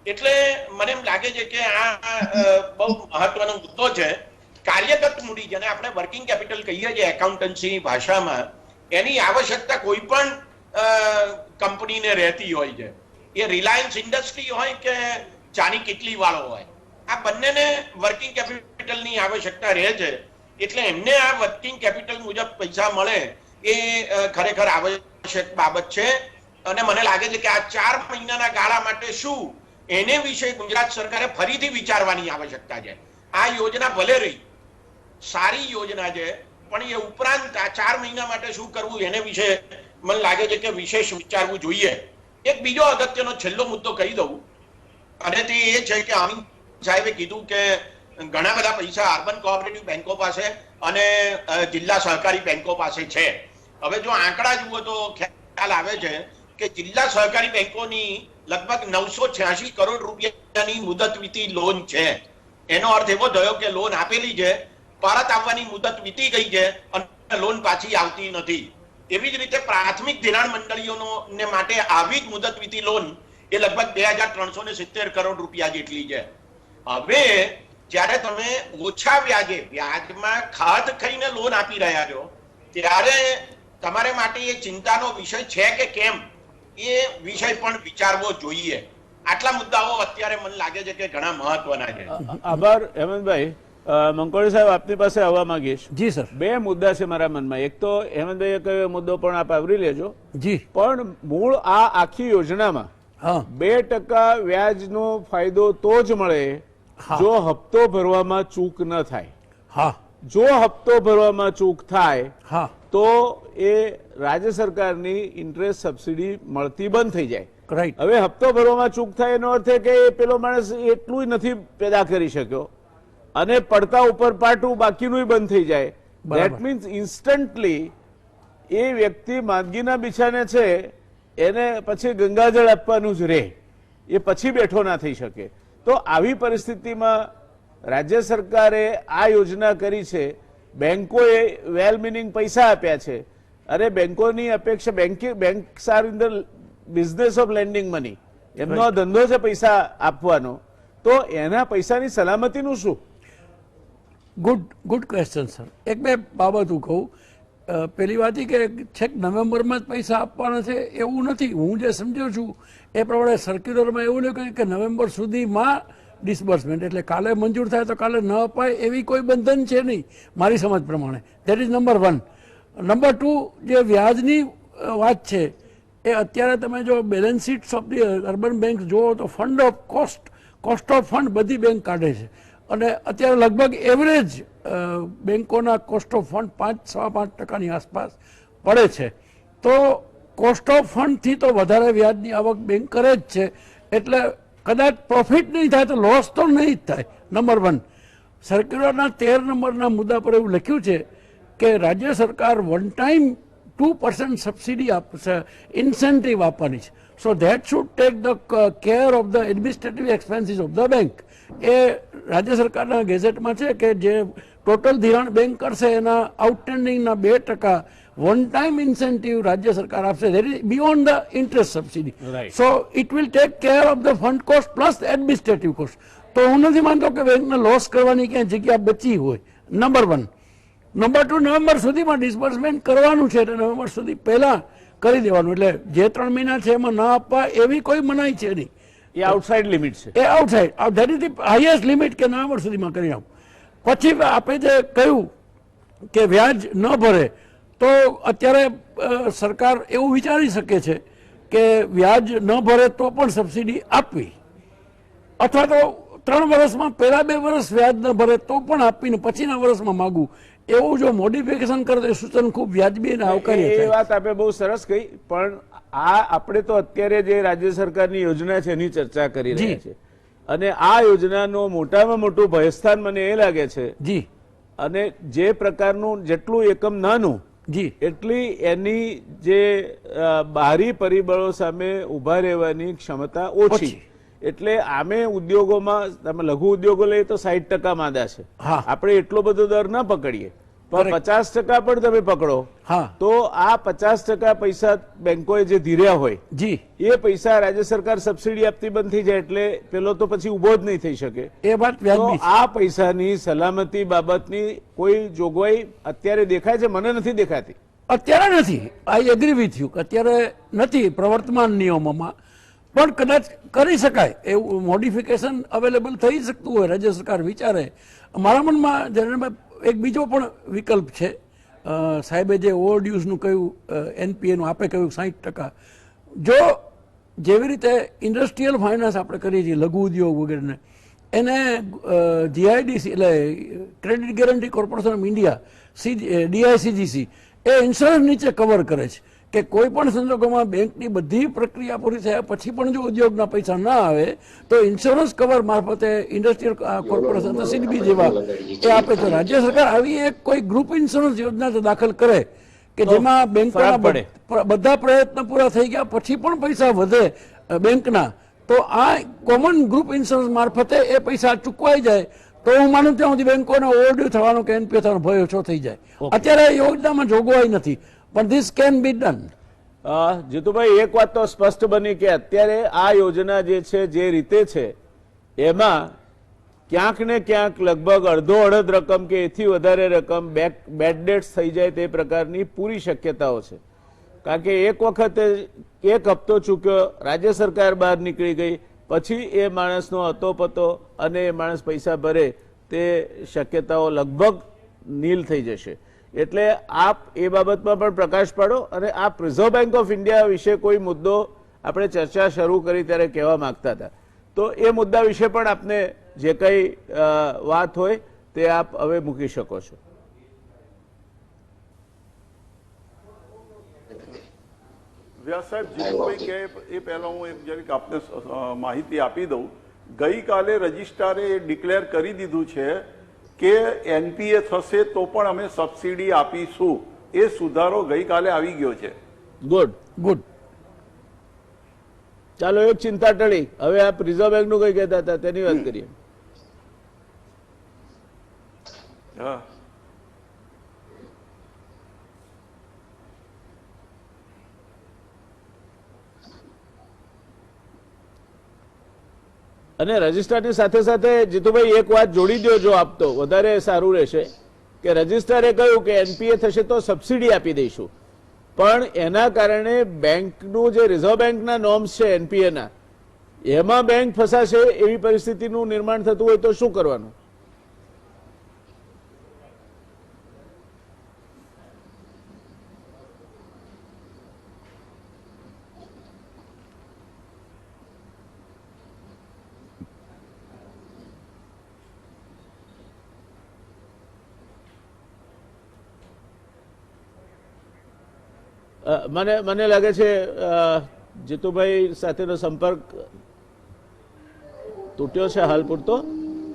એટલે મને એમ લાગે છે કે આ બહુ મહત્વનો મુદ્દો છે. કાર્યગત મૂડી, જેને આપણે વર્કિંગ કેપિટલ કહીએ છીએ એકાઉન્ટન્સીની ભાષામાં, એની આવશ્યકતા કોઈ પણ કંપનીને રહેતી હોય છે. એ રિલાયન્સ ઇન્ડસ્ટ્રી હોય કે ચાની કિટલી વાળો હોય, આ બંનેને વર્કિંગ કેપિટલની આવશ્યકતા રહે છે. એટલે એમને આ વર્કિંગ કેપિટલ મુજબ પૈસા મળે એ ખરેખર આવશ્યક બાબત છે. અને મને લાગે છે કે આ 4 મહિનાના ગાળા માટે શું એને વિશે ગુજરાત સરકારે ફરીથી વિચારવાની આવશ્યકતા છે. આ યોજના ભલે રહી, સારી યોજના છે, પણ એ ઉપરાંત આ 4 મહિના માટે શું કરવું એને વિશે મને લાગે છે કે વિશેષ વિચારવું જોઈએ. એક બીજો અગત્યનો છેલ્લો મુદ્દો કહી દઉં, અને તે એ છે કે અમિત સાહેબે કીધું કે ઘણા બધા પૈસા અર્બન કોઓપરેટિવ બેંકો પાસે અને જિલ્લા સહકારી બેંકો પાસે છે. હવે જો આંકડા જુઓ તો ખ્યાલ આવે છે કે જિલ્લા સહકારી બેંકોની લગભગ 986 કરોડ રૂપિયાની મુદત વીતી લોન છે. એનો અર્થ એવો થયો કે લોન આપેલી છે, પરત આવવાની મુદત વીતી ગઈ છે અને લોન પાછી આવતી નથી. એવી જ રીતે પ્રાથમિક ધિરાણ મંડળીઓનો ને માટે આવી જ મુદત વીતી લોન એ લગભગ 2370 કરોડ રૂપિયા જેટલી છે. હવે જ્યારે તમે ઓછા વ્યાજમાં ખાધ ખાઈને લોન આપી રહ્યા છો ત્યારે તમારે માટે એ ચિંતાનો વિષય છે કે કેમ, એ વિષય પણ વિચારવો જોઈએ. આટલા મુદ્દાઓ અત્યારે મને લાગે છે કે ઘણા મહત્વના છે. આભાર હેમંતભાઈ. મંકોળી સાહેબ, આપની પાસે આવવા માંગીશ. જી સર. 2 મુદ્દા છે મારા મનમાં. એક તો હેમંતભાઈએ કયો મુદ્દો પણ આપ આવરી લેજો. જી. પણ મૂળ આ આખી યોજનામાં હા 2% વ્યાજનો ફાયદો તો જ મળે જો હપ્તો ભરવામાં ચૂક ન થાય. હા જો હપ્તો ભરવામાં ચૂક થાય હા તો એ રાજ્ય સરકારની ઇન્ટરેસ્ટ સબસિડી મળતી બંધ થઈ જાય. રાઈટ. હવે હપ્તો ભરવામાં ચૂક થાય એનો અર્થ એ કે પેલો માણસ એટલું નથી પેદા કરી શક્યો અને પડતા ઉપર પાટું બાકીનું બંધ થઈ જાય. ધેટ મીન્સ ઇન્સ્ટન્ટલી એ વ્યક્તિ માંદગીના બિછાને છે એને પછી ગંગાજળ આપવાનું જ રહે, એ પછી બેઠો ના થઈ શકે. તો આવી પરિસ્થિતિમાં રાજ્ય સરકારે આ યોજના કરી છે, બેંકોએ વેલ મિનિંગ પૈસા આપ્યા છે અને બેંકોની અપેક્ષા banks are in the business of landing money, એમનો ધંધો છે પૈસા આપવાનો, તો એના પૈસાની સલામતીનું શું? Good question sir. એક બે બાબત હું કહું. પહેલી વાત એ કે છેક નવેમ્બરમાં જ પૈસા આપવાના છે એવું નથી. હું જે સમજ્યો છું એ પ્રમાણે સર્ક્યુલરમાં એવું લખ્યું કે નવેમ્બર સુધીમાં ડિસબર્સમેન્ટ, એટલે કાલે મંજૂર થાય તો કાલે ન અપાય એવી કોઈ બંધન છે નહીં મારી સમજ પ્રમાણે. That is number 1. નંબર 2, જે વ્યાજની વાત છે એ અત્યારે તમે જો balance sheets of the urban bank જુઓ તો fund of cost of fund બધી બેંક કાઢે છે અને અત્યારે લગભગ એવરેજ બેંકોના કોસ્ટ ઓફ ફંડ 5.5% આસપાસ પડે છે. તો કોસ્ટ ઓફ ફંડથી તો વધારે વ્યાજની આવક બેંક કરે જ છે, એટલે કદાચ પ્રોફિટ નહીં થાય તો લોસ તો નહીં જ થાય. નંબર 1. સર્ક્યુલરના 13 નંબરના મુદ્દા પર એવું લખ્યું છે કે રાજ્ય સરકાર વન ટાઈમ 2% સબસિડી આપશે, ઇન્સેન્ટિવ આપવાની છે. So that should take the care of the administrative expenses of the bank. એ રાજ્ય સરકારના ગેઝેટમાં છે કે જે ટોટલ ધિરાણ બેંક કરશે એના આઉટસ્ટેન્ડિંગના 2% વન ટાઈમ ઇન્સેન્ટિવ રાજ્ય સરકાર આપશે, that is beyond the interest subsidy. So it will take care of the fund cost plus administrative cost. તો હું નથી માનતો કે બેંકને લોસ કરવાની ક્યાંય જગ્યા બચી હોય. નંબર 1. નંબર 2, નવેમ્બર સુધીમાં ડિસબર્સમેન્ટ કરવાનું છે એટલે નવેમ્બર સુધી પહેલા કરી દેવાનું, એટલે જે 3 મહિના છે એમાં ના આપવા એવી કોઈ મનાઈ છે નહીં. એ આઉટસાઇડ લિમિટ છે. એ outside, that is the highest limit કે નવેમ્બર સુધીમાં કરી આવું. પછી આપણે જે કહ્યું કે વ્યાજ ન ભરે તો અત્યારે સરકાર એવું વિચારી શકે છે કે વ્યાજ ન ભરે તો પણ સબસિડી આપવી, અથવા તો 3 વર્ષમાં પહેલા 2 વર્ષ વ્યાજ ન ભરે તો પણ આપીને પછીના વર્ષમાં માગવું, એવું જો મોડિફિકેશન કરે તો એ સૂચન ખૂબ વ્યાજબી અને આવકાર્ય એ થાય. વાત આપણે બહુ સરસ કહી, પણ આ આપણે તો અત્યારે જે રાજ્ય સરકારની યોજના છે એની ચર્ચા કરી રહ્યા જી. છે, અને આ યોજનાનું મોટામાં મોટું ભયસ્થાન મને એ લાગે છે, જી અને જે પ્રકારનું જેટલું એકમ નાનું જી એટલી એની જે બાહરી પરિબળો સામે ઉભા રહેવાની ક્ષમતા ઓછી. ઓછી. એટલે આમે ઉદ્યોગોમાં તમે લઘુ ઉદ્યોગો લઈએ તો 60% માંદા છે. હા. આપણે એટલો બધો દર ના પકડીએ, પણ Correct. 50% પણ તમે પકડો હા તો આ 50% પૈસા બેંકોએ જે ધીર્યા હોય જી એ પૈસા રાજ્ય સરકાર સબસિડી આપતી બંધ થઈ જાય, એટલે પેલો તો પછી ઉભો જ નહીં થઈ શકે. એ વાત તો વ્યાજબી છે. આ પૈસાની સલામતી બાબતની કોઈ જોગવાઈ અત્યારે દેખાય છે? મને નથી દેખાતી. અત્યારે નથી. I agree with you. અત્યારે નથી પ્રવર્તમાન નિયમોમાં, પણ કદાચ કરી શકાય એવું મોડિફિકેશન અવેલેબલ થઈ શકતું હોય, રાજ્ય સરકાર વિચારે. મારા મનમાં જનરલમાં એક બીજો પણ વિકલ્પ છે. સાહેબે જે ઓવરડ્યુઝનું કહ્યું, એનપીએનું આપે કહ્યું 60%. જો જેવી રીતે ઇન્ડસ્ટ્રીયલ ફાઇનાન્સ આપણે કરીએ છીએ લઘુ ઉદ્યોગ વગેરેને, એને જીઆઈડીસી એટલે credit guarantee corporation of India DICGC A insurance નીચે કવર કરે છે કે કોઈ પણ સંજોગોમાં બેંકની બધી પ્રક્રિયા પૂરી થયા પછી પણ જો ઉદ્યોગના પૈસા ના આવે તો ઇન્સ્યોરન્સ કવર મારફતે ઇન્ડસ્ટ્રીયલ કોર્પોરેશન સીડીબી જેવા એ આપે. તો રાજ્ય સરકાર આવી એક કોઈ ગ્રુપ ઇન્સ્યોરન્સ યોજના જો દાખલ કરે કે જેમાં બેંકોના ફરક પડે. બધા પ્રયત્ન પૂરા થઈ ગયા પછી પણ પૈસા વધે બેંકના, તો આ કોમન ગ્રુપ ઇન્સ્યોરન્સ મારફતે એ પૈસા ચૂકવાઈ જાય તો હું માનું ત્યાં સુધી બેંકોને ઓવરડ્યુ થવાનો કે એનપીએ થવાનો ભય ઓછો થઈ જાય. અત્યારે યોજનામાં જોગવાઈ નથી, પણ this can be done. Jitubhai, એક વાત તો સ્પષ્ટ બની કે અત્યારે આ યોજના જે છે જે રીતે છે એમાં ક્યાંક ને ક્યાંક લગભગ અડધો રકમ કે એથી વધારે રકમ બેડ ડેટ્સ થઈ જાય તે પ્રકારની પૂરી શક્યતાઓ છે. કારણ કે એક વખતે એક હપ્તો ચૂક્યો, રાજ્ય સરકાર બહાર નીકળી ગઈ, પછી એ માણસનો હતોપતો અને એ માણસ પૈસા ભરે તે શક્યતાઓ લગભગ નીલ થઈ જશે. એટલે આપ એ બાબતમાં પણ પ્રકાશ પાડો, અને આપ રિઝર્વ બેંક ઓફ ઇન્ડિયા વિશે કોઈ મુદ્દો આપણે ચર્ચા શરૂ કરી ત્યારે કહેવા માંગતા હતા, તો એ મુદ્દા વિશે પણ આપને જે કંઈ વાત હોય તે આપ હવે મૂકી શકો છો. વ્યાસ સાહેબ, જીતુભાઈ કે એ પહેલા હું એક જરીક આપને માહિતી આપી દઉં. ગઈકાલે રજિસ્ટ્રારે ડિક્લેર કરી દીધું છે કે એનપીએ થશે તો પણ અમે સબસિડી આપીશું. એ સુધારો ગઈકાલે આવી ગયો છે. ગુડ. ગુડ. ચાલો, એક ચિંતા ટળી. હવે આપ રિઝર્વ બેંકનું કંઈ કહેતા હતા તેની વાત કરીએ. હા, અને રજિસ્ટ્રારની સાથે સાથે જીતુભાઈ એક વાત જોડી દો જો આપતો વધારે સારું રહેશે, કે રજિસ્ટ્રારે કહ્યું કે એનપીએ થશે તો સબસિડી આપી દઈશું, પણ એના કારણે બેંકનું જે રિઝર્વ બેંકના નોર્મ્સ છે એનપીએના, એમાં બેંક ફસાશે એવી પરિસ્થિતિનું નિર્માણ થતું હોય તો શું કરવાનું? મને લાગે છે જીતુભાઈ સાથેનો સંપર્ક તૂટ્યો છે હાલ પૂરતો.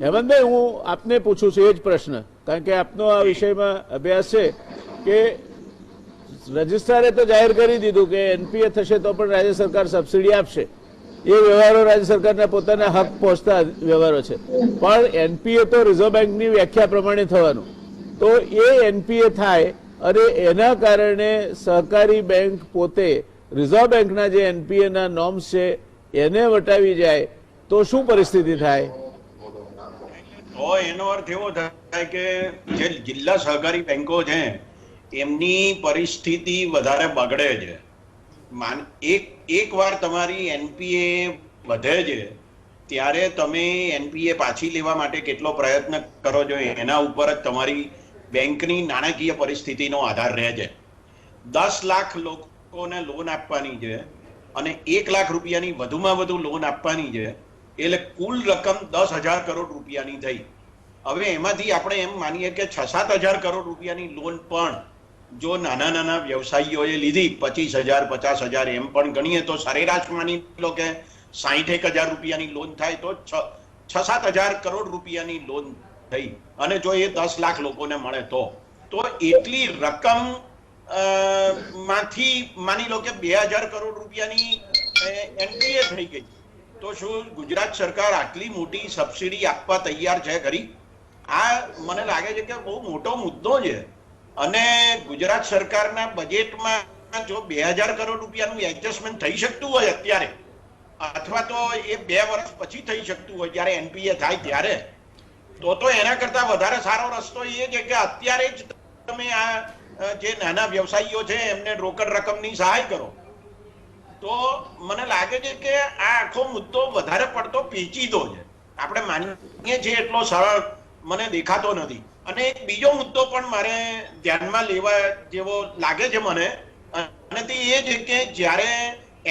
હેમંતભાઈ, હું આપને પૂછું છું એ જ પ્રશ્ન, કારણ કે આપનો આ વિષયમાં અભ્યાસ છે કે રજિસ્ટ્રારે તો જાહેર કરી દીધું કે એનપીએ થશે તો પણ રાજ્ય સરકાર સબસિડી આપશે. એ વ્યવહારો રાજ્ય સરકારના પોતાના હક પહોંચતા વ્યવહારો છે, પણ એનપીએ તો રિઝર્વ બેંકની વ્યાખ્યા પ્રમાણે થવાનું. તો એ એનપીએ થાય અને એના કારણે સહકારી બેંક પોતે રિઝર્વ બેંકના જે એનપીએના નોર્મ્સ છે એને વટાવી જાય તો શું પરિસ્થિતિ થાય? તો એનો અર્થ એવો થાય કે જે જિલ્લા સહકારી બેંકો છે એમની પરિસ્થિતિ વધારે બગડે છે. એક વાર તમારી એનપીએ વધે છે ત્યારે તમે એનપીએ પાછી લેવા માટે કેટલો પ્રયત્ન કરો છો એના ઉપર જ તમારી બેંકની નાણાકીય પરિસ્થિતિનો આધાર રહે છે. 10 લાખ લોકોને લોન આપવાની છે અને 1 લાખ રૂપિયાની વધુમાં વધુ લોન આપવાની છે, એટલે કુલ રકમ 10,000 કરોડ રૂપિયાની થઈ. હવે એમાંથી આપણે એમ માનીએ કે 6-7 હજાર કરોડ રૂપિયાની લોન પણ જો નાના નાના વ્યવસાયીઓએ લીધી, 25,000 50,000 એમ પણ ગણીએ તો સરેરાશ માની લો કે 61,000 રૂપિયાની લોન થાય તો 6-7 હજાર કરોડ રૂપિયાની લોન થઈ, અને જો એ 10 લાખ લોકોને મળે તો એટલી રકમ માંથી માની લો કે 2,000 કરોડ રૂપિયાની એનપીએ થઈ ગઈ, તો શું ગુજરાત સરકાર આટલી મોટી સબસિડી આપવા તૈયાર છે ખરી? આ મને લાગે છે કે બહુ મોટો મુદ્દો છે. અને ગુજરાત સરકારના બજેટમાં જો 2,000 કરોડ રૂપિયાનું એડજસ્ટમેન્ટ થઈ શકતું હોય અત્યારે, અથવા તો એ 2 વર્ષ પછી થઈ શકતું હોય જ્યારે એનપીએ થાય ત્યારે, તો એના કરતા વધારે સારો રસ્તો એ છે કે અત્યારે જ તમે આ જે નાના વ્યવસાયીઓ છે એમને રોકડ રકમની સહાય કરો. તો મને લાગે છે કે આ આખો મુદ્દો વધારે પડતો પેચીદો છે, આપણે માનીએ છીએ એટલો સરળ મને દેખાતો નથી. અને એક બીજો મુદ્દો પણ મારે ધ્યાનમાં લેવા જેવો લાગે છે મને, અને તે એ છે કે જ્યારે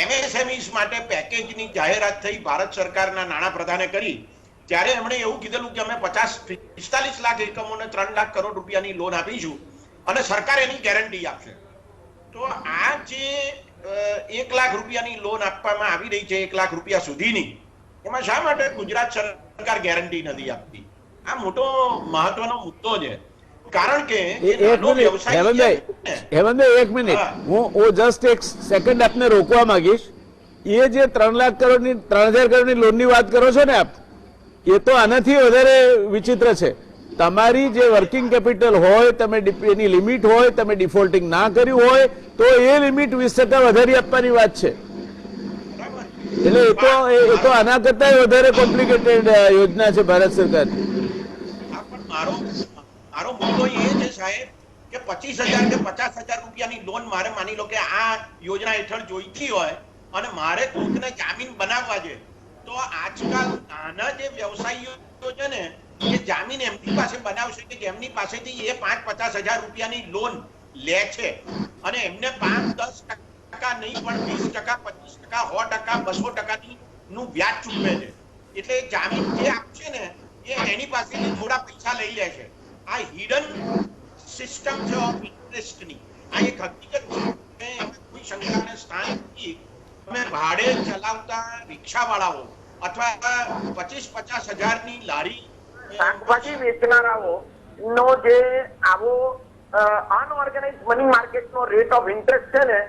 એમએસએમઈસ માટે પેકેજની જાહેરાત થઈ, ભારત સરકારના નાણાં પ્રધાને કરી, ત્યારે એમણે એવું કીધેલું કે અમે 45 લાખ એકમોને 3 લાખ કરોડ રૂપિયાની લોન આપીશું અને સરકાર એની ગેરંટી આપશે. તો આ જે 1 લાખ રૂપિયાની લોન આપવામાં આવી રહી છે, 1 લાખ રૂપિયા સુધીની, એમાં શા માટે ગુજરાત સરકાર ગેરંટી નથી આપતી? આ મોટો મહત્વનો મુદ્દો છે. કારણ કે હેમંતભાઈ એક મિનિટ, હું જસ્ટ એક સેકન્ડ આપને રોકવા માંગીશ. એ જે 3 લાખ કરોડની 3,000 કરોડની લોનની વાત કરો છો ને આપ, એ તો આનાથી વધારે વિચિત્ર છે. તમારી જે વર્કિંગ કેપિટલ હોય, તમે એની લિમિટ હોય, તમે ડિફોલ્ટિંગ ના કર્યું હોય તો એ લિમિટ 20% વધારી આપવાની વાત છે. એટલે એ તો આના કરતા વધારે કોમ્પ્લિકેટેડ યોજના છે ભારત સરકારની. મારો મુદ્દો એ છે સાહેબ કે 25,000 કે 50,000 રૂપિયાની લોન મારે માની લો કે આ યોજના હેઠળ જોઈતી હોય અને મારે કોઈને જામીન બનાવવા છે, તો આજકાલ નાના જે વ્યવસાયીઓ છે ને એ જામીન એમની પાસે બનાવશે કે જેમની પાસેથી એ 5-50 હજાર રૂપિયાની લોન લે છે, અને એમને 5-10% નહીં પણ 20%, 25%, 100%, 200% નું વ્યાજ ચૂકવે છે. એટલે જામીન જે આપશે ને એ એની પાસેથી થોડા પૈસા લઈ લે છે. આ હિડન સિસ્ટમ છે ઓફ ઇન્ટરેસ્ટની. આ એક હકીકત છે, કોઈ શંકાને સ્થાન નથી. તમે ભાડે ચલાવતા રિક્ષાવાળાઓ અથવા 25-50 હજારની લારી શાકભાજી વેચનારાઓ નો જે આવો અનઓર્ગેનાઇઝ મની માર્કેટ નો રેટ ઓફ ઇન્ટરેસ્ટ છે ને,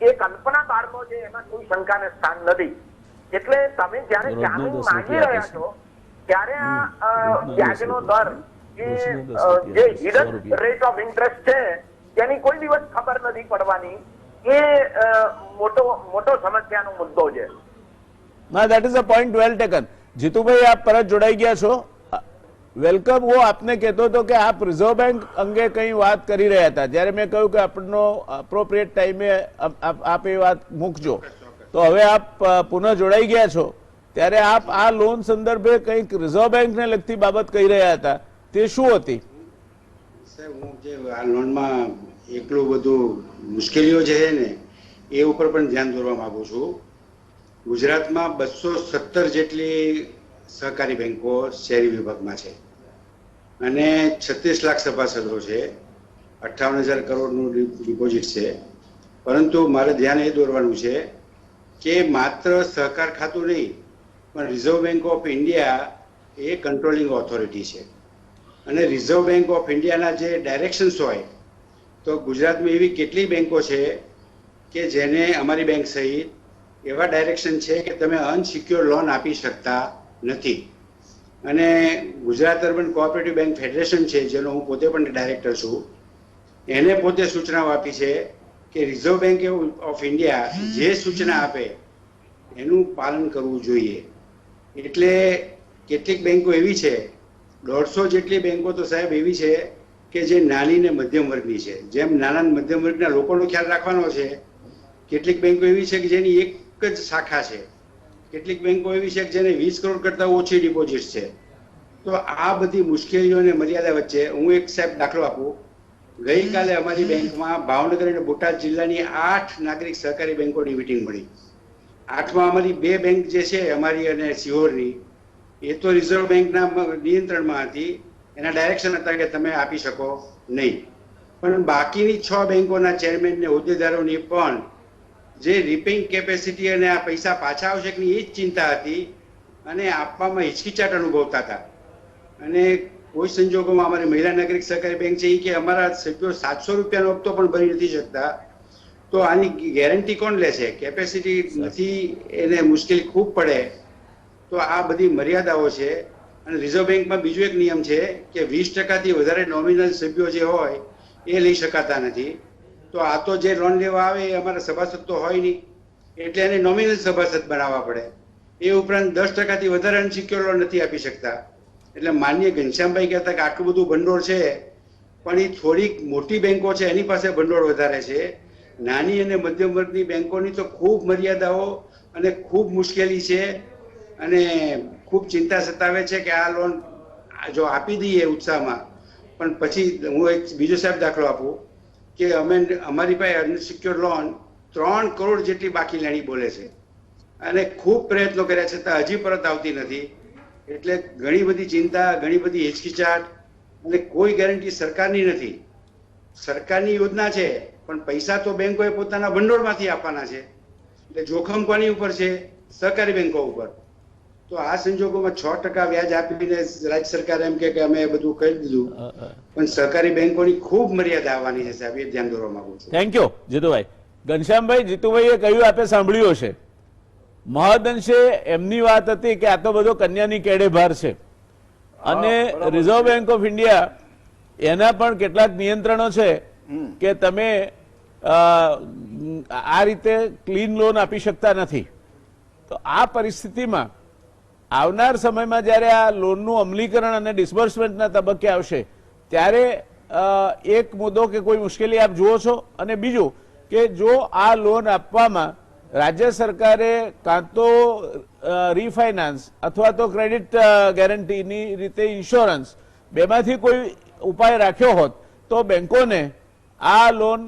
એ કલ્પના બહારનો છે, એમાં કોઈ શંકાને સ્થાન નથી. એટલે તમે જયારે જામીન માંગી રહ્યા છો ત્યારે આ વ્યાજનો દર જે હિડન રેટ ઓફ ઇન્ટરેસ્ટ છે જેની કોઈ દિવસ ખબર નથી પડવાની, એ મોટો સમસ્યાનો મુદ્દો છે. ના, that is a point well taken. Jitubhai આપ પરત જોડાઈ ગયા છો, વેલકમ. હું આપને કહેતો હતો કે આપ રિઝર્વ બેંક અંગે કઈ વાત કરી રહ્યા હતા, જ્યારે મેં કહ્યું કે આપણનો અપ્રોપ્રિએટ ટાઈમે આપ એ વાત મૂકજો, તો હવે આપ પુનઃ જોડાઈ ગયા છો. ત્યારે આપ આ લોન સંદર્ભે કંઈક રિઝર્વ બેંકને લગતી બાબત કહી રહ્યા હતા, તે શું હતી? સાહેબ, હું જે આ લોનમાં એટલું બધું મુશ્કેલીઓ છે ને એ ઉપર પણ ધ્યાન દોરવા માંગુ છું. ગુજરાતમાં 217 જેટલી સહકારી બેંકો શહેરી વિભાગમાં છે અને 36 લાખ સભાસદો છે, 58,000 કરોડનું ડિપોઝિટ છે. પરંતુ મારે ધ્યાન એ દોરવાનું છે કે માત્ર સહકાર ખાતું નહીં પણ reserve bank of India A controlling authority છે, અને રિઝર્વ બેંક ઓફ ઇન્ડિયાના જે ડાયરેક્શન્સ હોય, તો ગુજરાતમાં એવી કેટલી બેંકો છે કે જેને અમારી બેંક સહિત એવા ડાયરેક્શન છે કે તમે અનસિક્યોર લોન આપી શકતા નથી. અને Gujarat urban cooperative bank federation છે, જેનો હું પોતે પણ ડાયરેક્ટર છું, એને પોતે સૂચનાઓ આપી છે કે રિઝર્વ બેંક ઓફ ઇન્ડિયા જે સૂચના આપે એનું પાલન કરવું જોઈએ. એટલે કેટલીક બેંકો એવી છે, 150 જેટલી બેંકો તો સાહેબ એવી છે કે જે નાની ને મધ્યમ વર્ગની છે. જેમ નાના મધ્યમ વર્ગના લોકોનો ખ્યાલ રાખવાનો છે, કેટલીક બેંકો એવી છે કે જેની એક જ શાખા છે, કેટલીક બેંકો એવી છે કે જેને 20 કરોડ કરતા ઓછી ડિપોઝિટ છે. તો આ બધી મુશ્કેલીઓ અને મર્યાદા વચ્ચે હું એક સાહેબ દાખલો આપું. ગઈકાલે અમારી બેંકમાં ભાવનગર અને બોટાદ જિલ્લાની 8 નાગરિક સહકારી બેંકોની મીટિંગ મળી. 8માં અમારી 2 બેંક જે છે, અમારી અને સિહોરની, એ તો રિઝર્વ બેંકના નિયંત્રણમાં હતી, એના ડાયરેક્શન હતા કે તમે આપી શકો નહીં. પણ બાકીની 6 બેંકોના ચેરમેન ને હોદ્દેદારોની પણ જે રિપેઇંગ કેપેસિટી અને આ પૈસા પાછા આવશે કે નહીં એ જ ચિંતા હતી અને આપવામાં હિચકિચાટ અનુભવતા હતા. અને કોઈ સંજોગોમાં અમારી મહિલા નાગરિક સહકારી બેંક છે એ કે અમારા સભ્યો 700 રૂપિયાનો હપ્તો પણ ભરી નથી શકતા, તો આની ગેરંટી કોણ લે છે? કેપેસિટી નથી, એને મુશ્કેલી ખૂબ પડે. તો આ બધી મર્યાદાઓ છે. અને રિઝર્વ બેંકમાં બીજો એક નિયમ છે કે 20% વધારે નોમિનલ સભ્યો જે હોય એ લઈ શકાતા નથી. તો આ તો જે લોન લેવા આવે એ અમારા સભાસદ તો હોય નહીં, એટલે એને નોમિનલ સભાસદ બનાવવા પડે. એ ઉપરાંત 10%થી વધારે અનસિક્યોર લોન નથી આપી શકતા. એટલે માનનીય ઘનશ્યામભાઈ કહેતા કે આટલું બધું ભંડોળ છે, પણ એ થોડીક મોટી બેંકો છે એની પાસે ભંડોળ વધારે છે. નાની અને મધ્યમ વર્ગની બેંકોની તો ખૂબ મર્યાદાઓ અને ખૂબ મુશ્કેલી છે અને ખૂબ ચિંતા સતાવે છે કે આ લોન જો આપી દઈએ ઉત્સાહમાં, પણ પછી હું એક બીજો સાહેબ દાખલો આપું કે અમારી પાસે અનસિક્યોર લોન 3 કરોડ જેટલી બાકી લેણી બોલે છે અને ખૂબ પ્રયત્નો કર્યા છતાં હજી પરત આવતી નથી. એટલે ઘણી બધી ચિંતા, ઘણી બધી હિચકિચાટ અને કોઈ ગેરંટી સરકારની નથી. સરકારની યોજના છે પણ પૈસા તો બેંકોએ પોતાના ભંડોળમાંથી આપવાના છે. એટલે જોખમ કોની ઉપર છે? સહકારી બેંકો ઉપર. તો આ સંજોગોમાં 6% વ્યાજ આપીને રાજ્ય સરકાર એમ કે અમે બધું કરી દીધું, પણ સહકારી બેંકોની ખૂબ મર્યાદા આવવાની છે સાહેબ, એ ધ્યાન દોરવા માંગુ છું. Thank you Jitubhai. ઘનશ્યામભાઈ, જીતુભાઈએ કહ્યું, આપે સાંભળ્યું હશે, મહદઅંશે એમની વાત હતી કે આ તો બધો કન્યાની કેડે ભાર છે અને રિઝર્વ બેંક ઓફ ઇન્ડિયા એના પણ કેટલાક નિયંત્રણો છે કે તમે આ રીતે ક્લીન લોન આપી શકતા નથી. તો આ પરિસ્થિતિમાં આવનાર સમયમાં જ્યારે આ લોનનું અમલીકરણ અને ડિસ્બર્સમેન્ટના તબક્કે આવશે ત્યારે એક મુદ્દો કે કોઈ મુશ્કેલી આપ જુઓ છો? અને બીજું કે જો આ લોન આપવામાં રાજ્ય સરકારે કાં તો રીફાઇનાન્સ અથવા તો ક્રેડિટ ગેરંટીની રીતે ઇન્સ્યોરન્સ બેમાંથી કોઈ ઉપાય રાખ્યો હોત તો બેંકોને આ લોન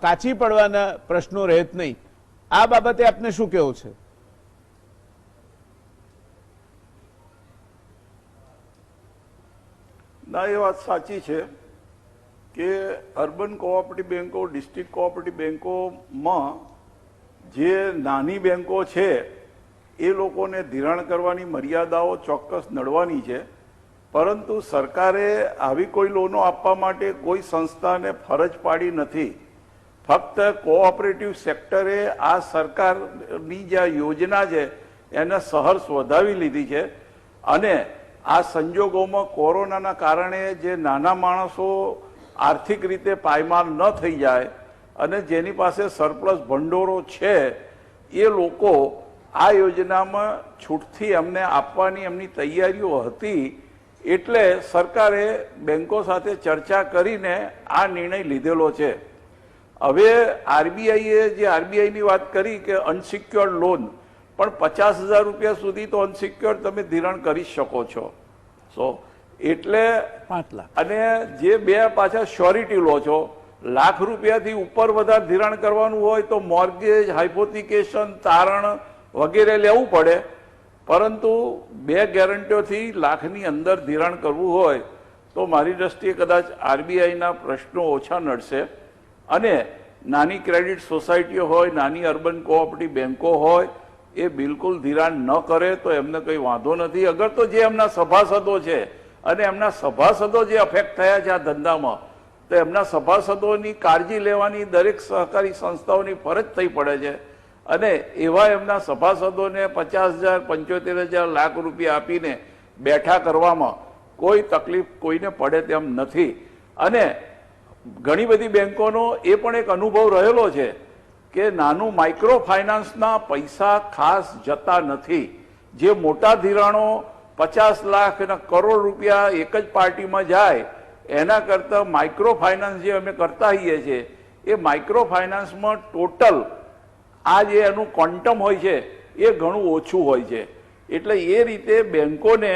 કાચી પડવાના પ્રશ્નો રહેત નહીં. આ બાબતે આપને શું કહેવું છે? ના, એ વાત સાચી છે કે અર્બન કોઓપરેટિવ બેંકો, ડિસ્ટ્રિક્ટ કોઓપરેટિવ બેંકોમાં જે નાની બેંકો છે એ લોકોને ધિરાણ કરવાની મર્યાદાઓ ચોક્કસ નડવાની છે. પરંતુ સરકારે આવી કોઈ લોનો આપવા માટે કોઈ સંસ્થાને ફરજ પાડી નથી. ફક્ત કોઓપરેટિવ સેક્ટરે આ સરકારની જે યોજના છે એને સહર્ષ વધાવી લીધી છે. અને આ સંજોગોમાં કોરોનાના કારણે જે નાના માણસો આર્થિક રીતે પાયમાલ ન થઈ જાય અને જેની પાસે સરપ્લસ ભંડોળો છે એ લોકો આ યોજનામાં છૂટથી એમને આપવાની એમની તૈયારીઓ હતી. એટલે સરકારે બેંકો સાથે ચર્ચા કરીને આ નિર્ણય લીધેલો છે. હવે આરબીઆઈએ જે આરબીઆઈની વાત કરી કે અનસિક્યોર્ડ લોન, પણ 50,000 રૂપિયા સુધી તો અનસિક્યોર્ડ તમે ધિરાણ કરી શકો છો. એટલે 5 લાખ. અને જે બે પાછા શ્યોરિટી લો છો, લાખ રૂપિયાથી ઉપર વધારે ધિરાણ કરવાનું હોય તો મોર્ગેજ, હાઇપોથિકેશન, તારણ વગેરે લેવું પડે. પરંતુ બે ગેરંટીઓથી લાખની અંદર ધિરાણ કરવું હોય તો મારી દ્રષ્ટિએ કદાચ આરબીઆઈના પ્રશ્નો ઓછા નડશે. અને નાની ક્રેડિટ સોસાયટીઓ હોય, નાની અર્બન કોઓપરેટિવ બેંકો હોય, એ બિલકુલ ધિરાણ ન કરે તો એમને કંઈ વાંધો નથી. અગર તો જે એમના સભાસદો છે અને એમના સભાસદો જે અફેક્ટ થયા છે આ ધંધામાં, તો એમના સભાસદોની કાળજી લેવાની દરેક સહકારી સંસ્થાઓની ફરજ થઈ પડે છે. અને એવા એમના સભાસદોને 50,000, 75,000 લાખ રૂપિયા આપીને બેઠા કરવામાં કોઈ તકલીફ કોઈને પડે તેમ નથી. અને ઘણી બધી બેંકોનો એ પણ એક અનુભવ રહેલો છે કે નાનું માઇક્રો ફાઇનાન્સના પૈસા ખાસ જતા નથી. જે મોટા ધિરાણો 50 લાખ અને કરોડ રૂપિયા એક જ પાર્ટીમાં જાય એના કરતાં માઇક્રો ફાઇનાન્સ જે અમે કરતા હોઈએ છીએ એ માઇક્રો ફાઇનાન્સમાં ટોટલ આ જે એનું ક્વોન્ટમ હોય છે એ ઘણું ઓછું હોય છે. એટલે એ રીતે બેંકોને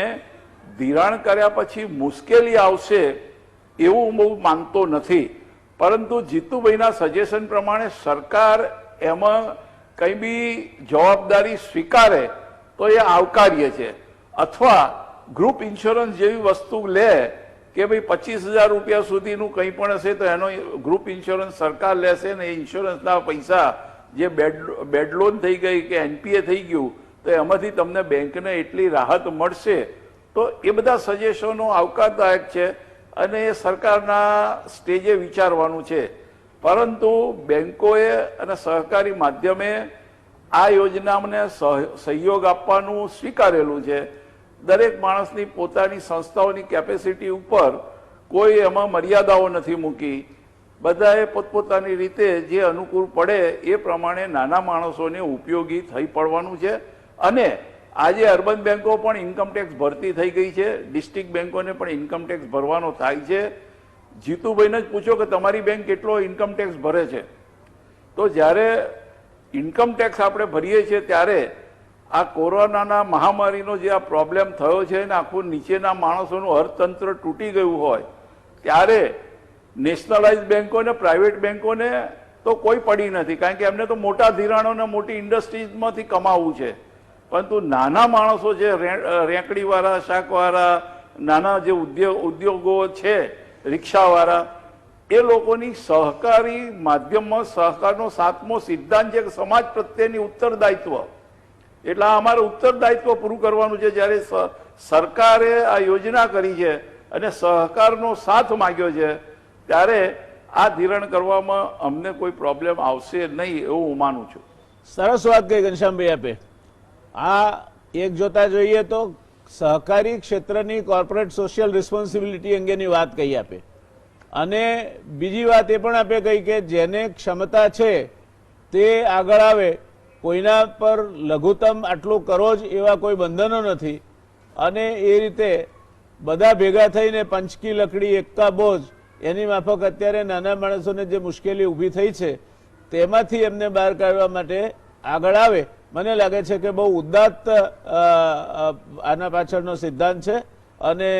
ધિરાણ કર્યા પછી મુશ્કેલી આવશે એવું હું બહુ માનતો નથી. પરંતુ જીતુભાઈના સજેશન પ્રમાણે સરકાર એમાં કંઈ બી જવાબદારી સ્વીકારે તો એ આવકાર્ય છે. અથવા ગ્રુપ ઇન્સ્યોરન્સ જેવી વસ્તુ લે કે ભાઈ 25,000 રૂપિયા સુધીનું કંઈ પણ હશે તો એનો ગ્રુપ ઇન્સ્યોરન્સ સરકાર લેશે ને એ ઇન્સ્યોરન્સના પૈસા જે બેડ લોન થઈ ગઈ કે એનપીએ થઈ ગયું તો એમાંથી તમને બેંકને એટલી રાહત મળશે. તો એ બધા સજેશનો આવકારદાયક છે અને એ સરકારના સ્ટેજે વિચારવાનું છે. પરંતુ બેંકોએ અને સહકારી માધ્યમે આ યોજનાને સહયોગ આપવાનું સ્વીકારેલું છે. દરેક માણસની પોતાની સંસ્થાઓની કેપેસિટી ઉપર કોઈ એમાં મર્યાદાઓ નથી મૂકી. બધાએ પોતપોતાની રીતે જે અનુકૂળ પડે એ પ્રમાણે નાના માણસોને ઉપયોગી થઈ પડવાનું છે. અને આજે અર્બન બેંકો પણ ઇન્કમટેક્સ ભરતી થઈ ગઈ છે, ડિસ્ટ્રિક્ટ બેંકોને પણ ઇન્કમટેક્સ ભરવાનો થાય છે. જીતુભાઈને જ પૂછો કે તમારી બેંક કેટલો ઇન્કમટેક્સ ભરે છે. તો જ્યારે ઇન્કમટેક્સ આપણે ભરીએ છીએ ત્યારે આ કોરોનાના મહામારીનો જે આ પ્રોબ્લેમ થયો છે ને આખું નીચેના માણસોનું અર્થતંત્ર તૂટી ગયું હોય ત્યારે નેશનલાઇઝ બેંકોને પ્રાઇવેટ બેંકોને તો કોઈ પડી નથી, કારણ કે એમને તો મોટા ધિરાણોને મોટી ઇન્ડસ્ટ્રીઝમાંથી કમાવું છે. પરંતુ નાના માણસો છે, રેંકડીવાળા, શાકવાળા, નાના જે ઉદ્યોગો છે, રિક્ષાવાળા, એ લોકોની સહકારી માધ્યમમાં સહકારનો 7મો સિદ્ધાંત છે કે સમાજ પ્રત્યેની ઉત્તરદાયિત્વ. એટલે અમારે ઉત્તરદાયિત્વ પૂરું કરવાનું છે. જ્યારે સરકારે આ યોજના કરી છે અને સહકારનો સાથ માંગ્યો છે ત્યારે આ ધિરાણ કરવામાં અમને કોઈ પ્રોબ્લેમ આવશે નહીં એવું હું માનું છું. સરસ વાત કહી ઘનશ્યામભાઈ આપે. આ એક જોતા જોઈએ તો સહકારી ક્ષેત્રની કોર્પોરેટ સોશિયલ રિસ્પોન્સિબિલિટી અંગેની વાત કહી આપે. અને બીજી વાત એ પણ આપે કહી કે જેને ક્ષમતા છે તે આગળ આવે, કોઈના પર લઘુત્તમ આટલું કરો જ એવા કોઈ બંધનો નથી. અને એ રીતે બધા ભેગા થઈને પંચકી લકડી એકા બોજ એની માફક અત્યારે નાના માણસોને જે મુશ્કેલી ઊભી થઈ છે તેમાંથી એમને બહાર કાઢવા માટે આગળ આવે. મને લાગે છે કે બહુ ઉદાત્ત આના પાછળનો સિદ્ધાંત છે અને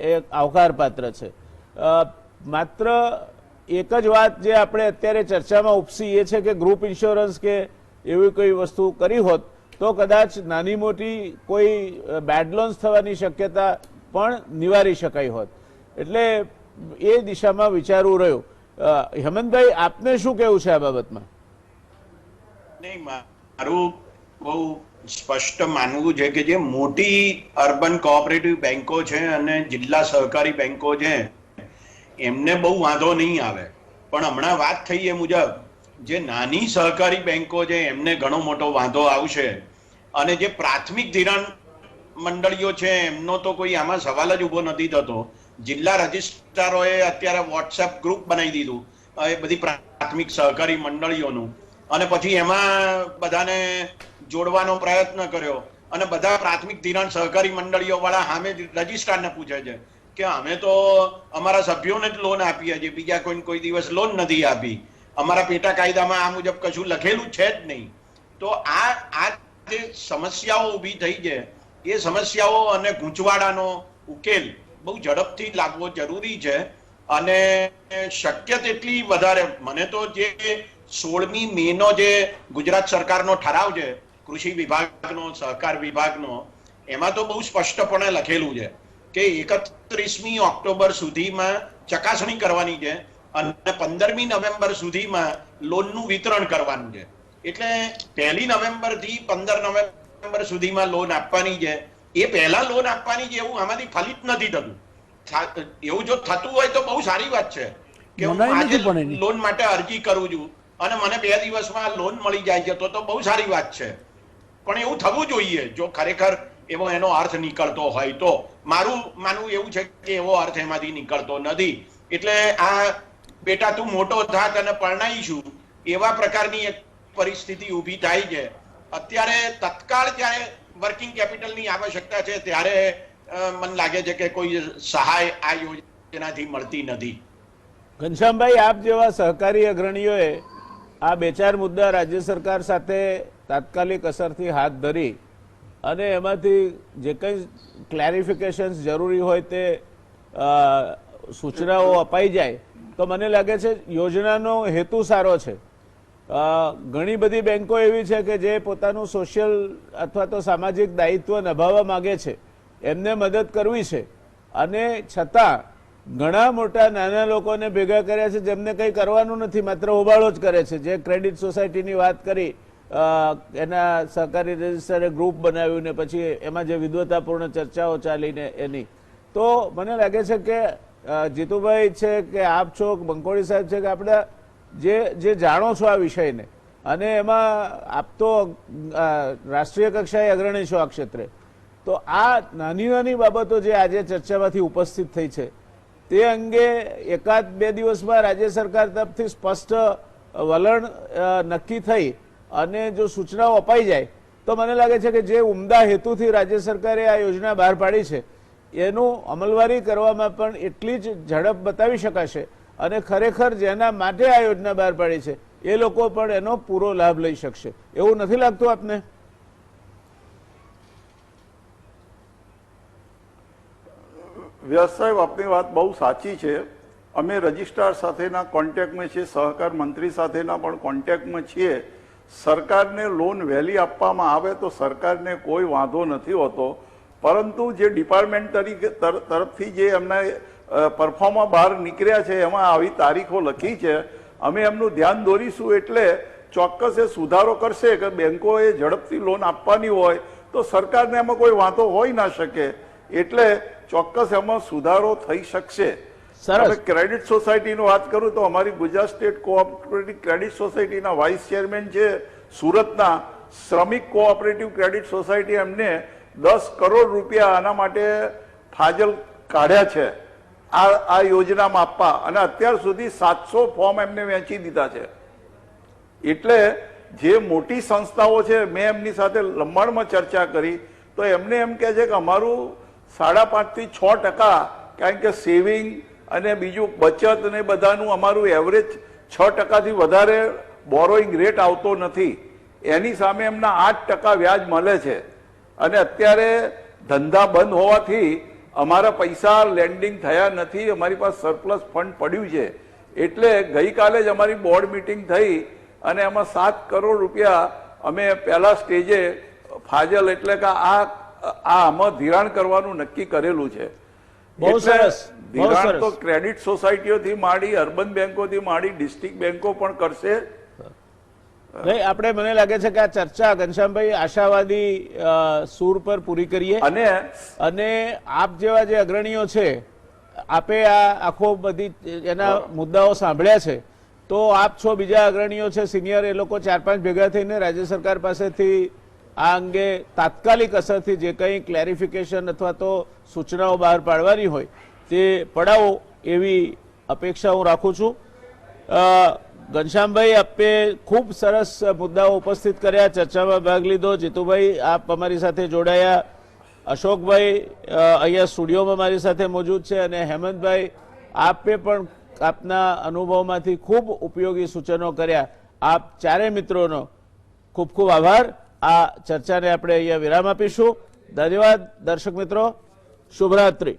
એ આવકાર પાત્ર છે. માત્ર એક જ વાત જે આપણે અત્યારે ચર્ચામાં ઉપસી એ છે કે ગ્રુપ ઇન્સ્યોરન્સ કે એવી કોઈ વસ્તુ કરી હોત તો કદાચ નાની મોટી કોઈ બેડ લોન્સ થવાની શક્યતા પણ નિવારી શકાઈ હોત. એટલે એ દિશામાં વિચારવું રહ્યું. હેમંતભાઈ, આપને શું કહેવું છે આ બાબતમાં? નહીં, મારું બહુ સ્પષ્ટ માનવું છે કે જે મોટી અર્બન કોઓપરેટિવ બેંકો છે અને જિલ્લા સહકારી બેંકો છે એમને બહુ વાંધો નહીં આવે. પણ હમણાં વાત થઈ એ મુજબ જે નાની સહકારી બેંકો છે એમને ઘણો મોટો વાંધો આવશે. અને જે પ્રાથમિક ધિરાણ મંડળીઓ છે એમનો તો કોઈ આમાં સવાલ જ ઉભો નથી થતો. જિલ્લા રજિસ્ટ્રારોએ અત્યારે વોટ્સએપ ગ્રુપ બનાવી દીધું એ બધી પ્રાથમિક સહકારી મંડળીઓનું, અને પછી એમાં બધાને જોડવાનો પ્રયત્ન કર્યો અને બધા પ્રાથમિક ધિરાણ સહકારી મંડળીઓ વાળા સામે રજિસ્ટ્રારને પૂછે છે કે અમે તો અમારા સભ્યોને જ લોન આપીએ છીએ, બીજા કોઈ દિવસ લોન નથી આપી, અમારા પેટા કાયદામાં આ મુજબ કશું લખેલું છે જ નહીં. તો આ જે સમસ્યાઓ ઊભી થઈ છે એ સમસ્યાઓ અને ગૂંચવાડાનો ઉકેલ બહુ ઝડપથી લાવવો જરૂરી છે. અને શક્ય તેટલી વધારે મને તો જે 16મી મેનો જે ગુજરાત સરકારનો ઠરાવ છે કૃષિ વિભાગનો, સહકાર વિભાગનો, એમાં તો બહુ સ્પષ્ટપણે લખેલું છે કે 31મી ઓક્ટોબર સુધીમાં ચકાસણી કરવાની છે અને 15મી નવેમ્બર સુધીમાં લોનનું વિતરણ કરવાનું છે. એટલે 1 નવેમ્બરથી 15 નવેમ્બર સુધીમાં લોન આપવાની છે. એ પહેલા લોન આપવાની છે એવું આમાંથી ફલિત નથી થતું. એવું જો થતું હોય તો બહુ સારી વાત છે કે હું આજે લોન માટે અરજી કરું છું અને મને 2 દિવસમાં લોન મળી જાય છે તો બહુ સારી વાત છે. પણ એવું થવું જોઈએ જો ખરેખર એવો એનો અર્થ નીકળતો હોય તો. મારું માનવું એવું છે કે એવો અર્થ એમાંથી નીકળતો નથી. એટલે આ બેટા તું મોટો થાત અને પરણાઈશું એવા પ્રકારની એક પરિસ્થિતિ ઊભી થાય છે. અત્યારે તત્કાળ જ્યારે વર્કિંગ કેપિટલની આવશ્યકતા છે ત્યારે મને લાગે છે કે કોઈ સહાય આ યોજનાથી મળતી નથી. ઘનશ્યામભાઈ, આપ જેવા સહકારી અગ્રણીઓએ આ 2-4 મુદ્દા રાજ્ય સરકાર સાથે તાત્કાલિક અસરથી હાથ ધરી અને એમાંથી જે કંઈ ક્લેરિફિકેશન્સ જરૂરી હોય તે સૂચનાઓ અપાઈ જાય તો મને લાગે છે યોજનાનો હેતુ સારો છે. ઘણી બધી બેંકો એવી છે કે જે પોતાનું સોશિયલ અથવા તો સામાજિક દાયિત્વ નિભાવવા માગે છે, એમને મદદ કરવી છે, અને છતાં ઘણા મોટા નાના લોકોને ભેગા કર્યા છે જેમને કંઈ કરવાનું નથી, માત્ર હોબાળો જ કરે છે. જે ક્રેડિટ સોસાયટીની વાત કરી, એના સહકારી રજિસ્ટરે ગ્રુપ બનાવ્યું ને પછી એમાં જે વિદ્વતાપૂર્ણ ચર્ચાઓ ચાલીને એની, તો મને લાગે છે કે જીતુભાઈ છે કે આપ છો, બંકોળી સાહેબ છે કે આપણે જે જાણો છો આ વિષયને, અને એમાં આપ તો રાષ્ટ્રીય કક્ષાએ અગ્રણી છો આ ક્ષેત્રે, તો આ નાની નાની બાબતો જે આજે ચર્ચામાંથી ઉપસ્થિત થઈ છે તે અંગે એકાદ બે દિવસમાં રાજ્ય સરકાર તરફથી સ્પષ્ટ વલણ નક્કી થઈ અને જો સૂચનાઓ અપાઈ જાય તો મને લાગે છે કે જે ઉમદા હેતુથી રાજ્ય સરકારે આ યોજના બહાર પાડી છે એનું અમલવારી કરવામાં પણ એટલી જ ઝડપ બતાવી શકાશે અને ખરેખર જેના માટે આ યોજના બહાર પાડી છે એ લોકો પણ એનો પૂરો લાભ લઈ શકશે. એવું નથી લાગતું આપને? વ્યાસ સાહેબ, આપની વાત બહુ સાચી છે. અમે રજિસ્ટ્રાર સાથેના કોન્ટેક્ટમાં છીએ, સહકાર મંત્રી સાથેના પણ કોન્ટેક્ટમાં છીએ. સરકારને લોન વહેલી આપવામાં આવે તો સરકારને કોઈ વાંધો નથી હોતો, પરંતુ જે ડિપાર્ટમેન્ટ તરફથી જે એમના પરફોર્મા બહાર નીકળ્યા છે એમાં આવી તારીખો લખી છે. અમે એમનું ધ્યાન દોરીશું એટલે ચોક્કસ એ સુધારો કરશે કે બેંકોએ ઝડપથી લોન આપવાની હોય તો સરકારને એમાં કોઈ વાંધો હોઈ ના શકે, એટલે ચોક્કસ એમાં સુધારો થઈ શકશે. સરસ. ક્રેડિટ સોસાયટીની વાત કરું તો અમારી ગુજરાત સ્ટેટ કોઓપરેટિવ ક્રેડિટ સોસાયટીના વાઇસ ચેરમેન છે સુરતના, શ્રમિક કોઓપરેટિવ ક્રેડિટ સોસાયટી, એમને 10 કરોડ રૂપિયા આના માટે ફાજલ કાઢ્યા છે આ યોજનામાં આપવા, અને અત્યાર સુધી 700 ફોર્મ એમને વેચી દીધા છે. એટલે જે મોટી સંસ્થાઓ છે, મેં એમની સાથે લંબાણમાં ચર્ચા કરી તો એમને એમ કહે છે કે અમારું 5.5 થી 6%, કારણ કે સેવિંગ અને બીજું બચત ને બધાનું અમારું એવરેજ 6%થી વધારે બોરોઈંગ રેટ આવતો નથી. એની સામે એમના 8% વ્યાજ મળે છે. અને અત્યારે ધંધા બંધ હોવાથી અમારા પૈસા લેન્ડિંગ થયા નથી, અમારી પાસે સરપ્લસ ફંડ પડ્યું છે. એટલે ગઈકાલે જ અમારી બોર્ડ મીટિંગ થઈ અને એમાં 7 કરોડ રૂપિયા અમે પહેલા સ્ટેજે ફાજલ એટલે કે આમાં ધિરાણ કરવાનું નક્કી કરેલું છે. બહુ સરસ. ધિરાણ તો ક્રેડિટ સોસાયટીઓથી માંડી, અર્બન બેંકોથી માંડી, ડિસ્ટ્રિક્ટ બેંકો પણ કરશે. નહીં, આપણે મને લાગે છે કે આ ચર્ચા ઘનશ્યામભાઈ આશાવાદી સૂર પર પૂરી કરીએ અને આપ જેવા જે અગ્રણીઓ છે, આપે આ આખો બધી એના મુદ્દાઓ સાંભળ્યા છે, તો આપ છો, બીજા અગ્રણીઓ છે સિનિયર, એ લોકો 4-5 ભેગા થઈને રાજ્ય સરકાર પાસેથી આ અંગે તાત્કાલિક અસરથી જે કંઈ ક્લેરિફિકેશન અથવા તો સૂચનાઓ બહાર પાડવાની હોય તે પડાવો એવી અપેક્ષા હું રાખું છું. ઘનશ્યામભાઈ, આપે ખૂબ સરસ મુદ્દાઓ ઉપસ્થિત કર્યા, ચર્ચામાં ભાગ લીધો. જીતુભાઈ, આપ અમારી સાથે જોડાયા. અશોકભાઈ અહીંયા સ્ટુડિયોમાં મારી સાથે મોજૂદ છે, અને હેમંતભાઈ, આપે પણ આપના અનુભવમાંથી ખૂબ ઉપયોગી સૂચનો કર્યા. આપ ચારે મિત્રોનો ખૂબ ખૂબ આભાર. આ ચર્ચાને આપણે અહીંયા વિરામ આપીશું. ધન્યવાદ દર્શક મિત્રો. શુભરાત્રી.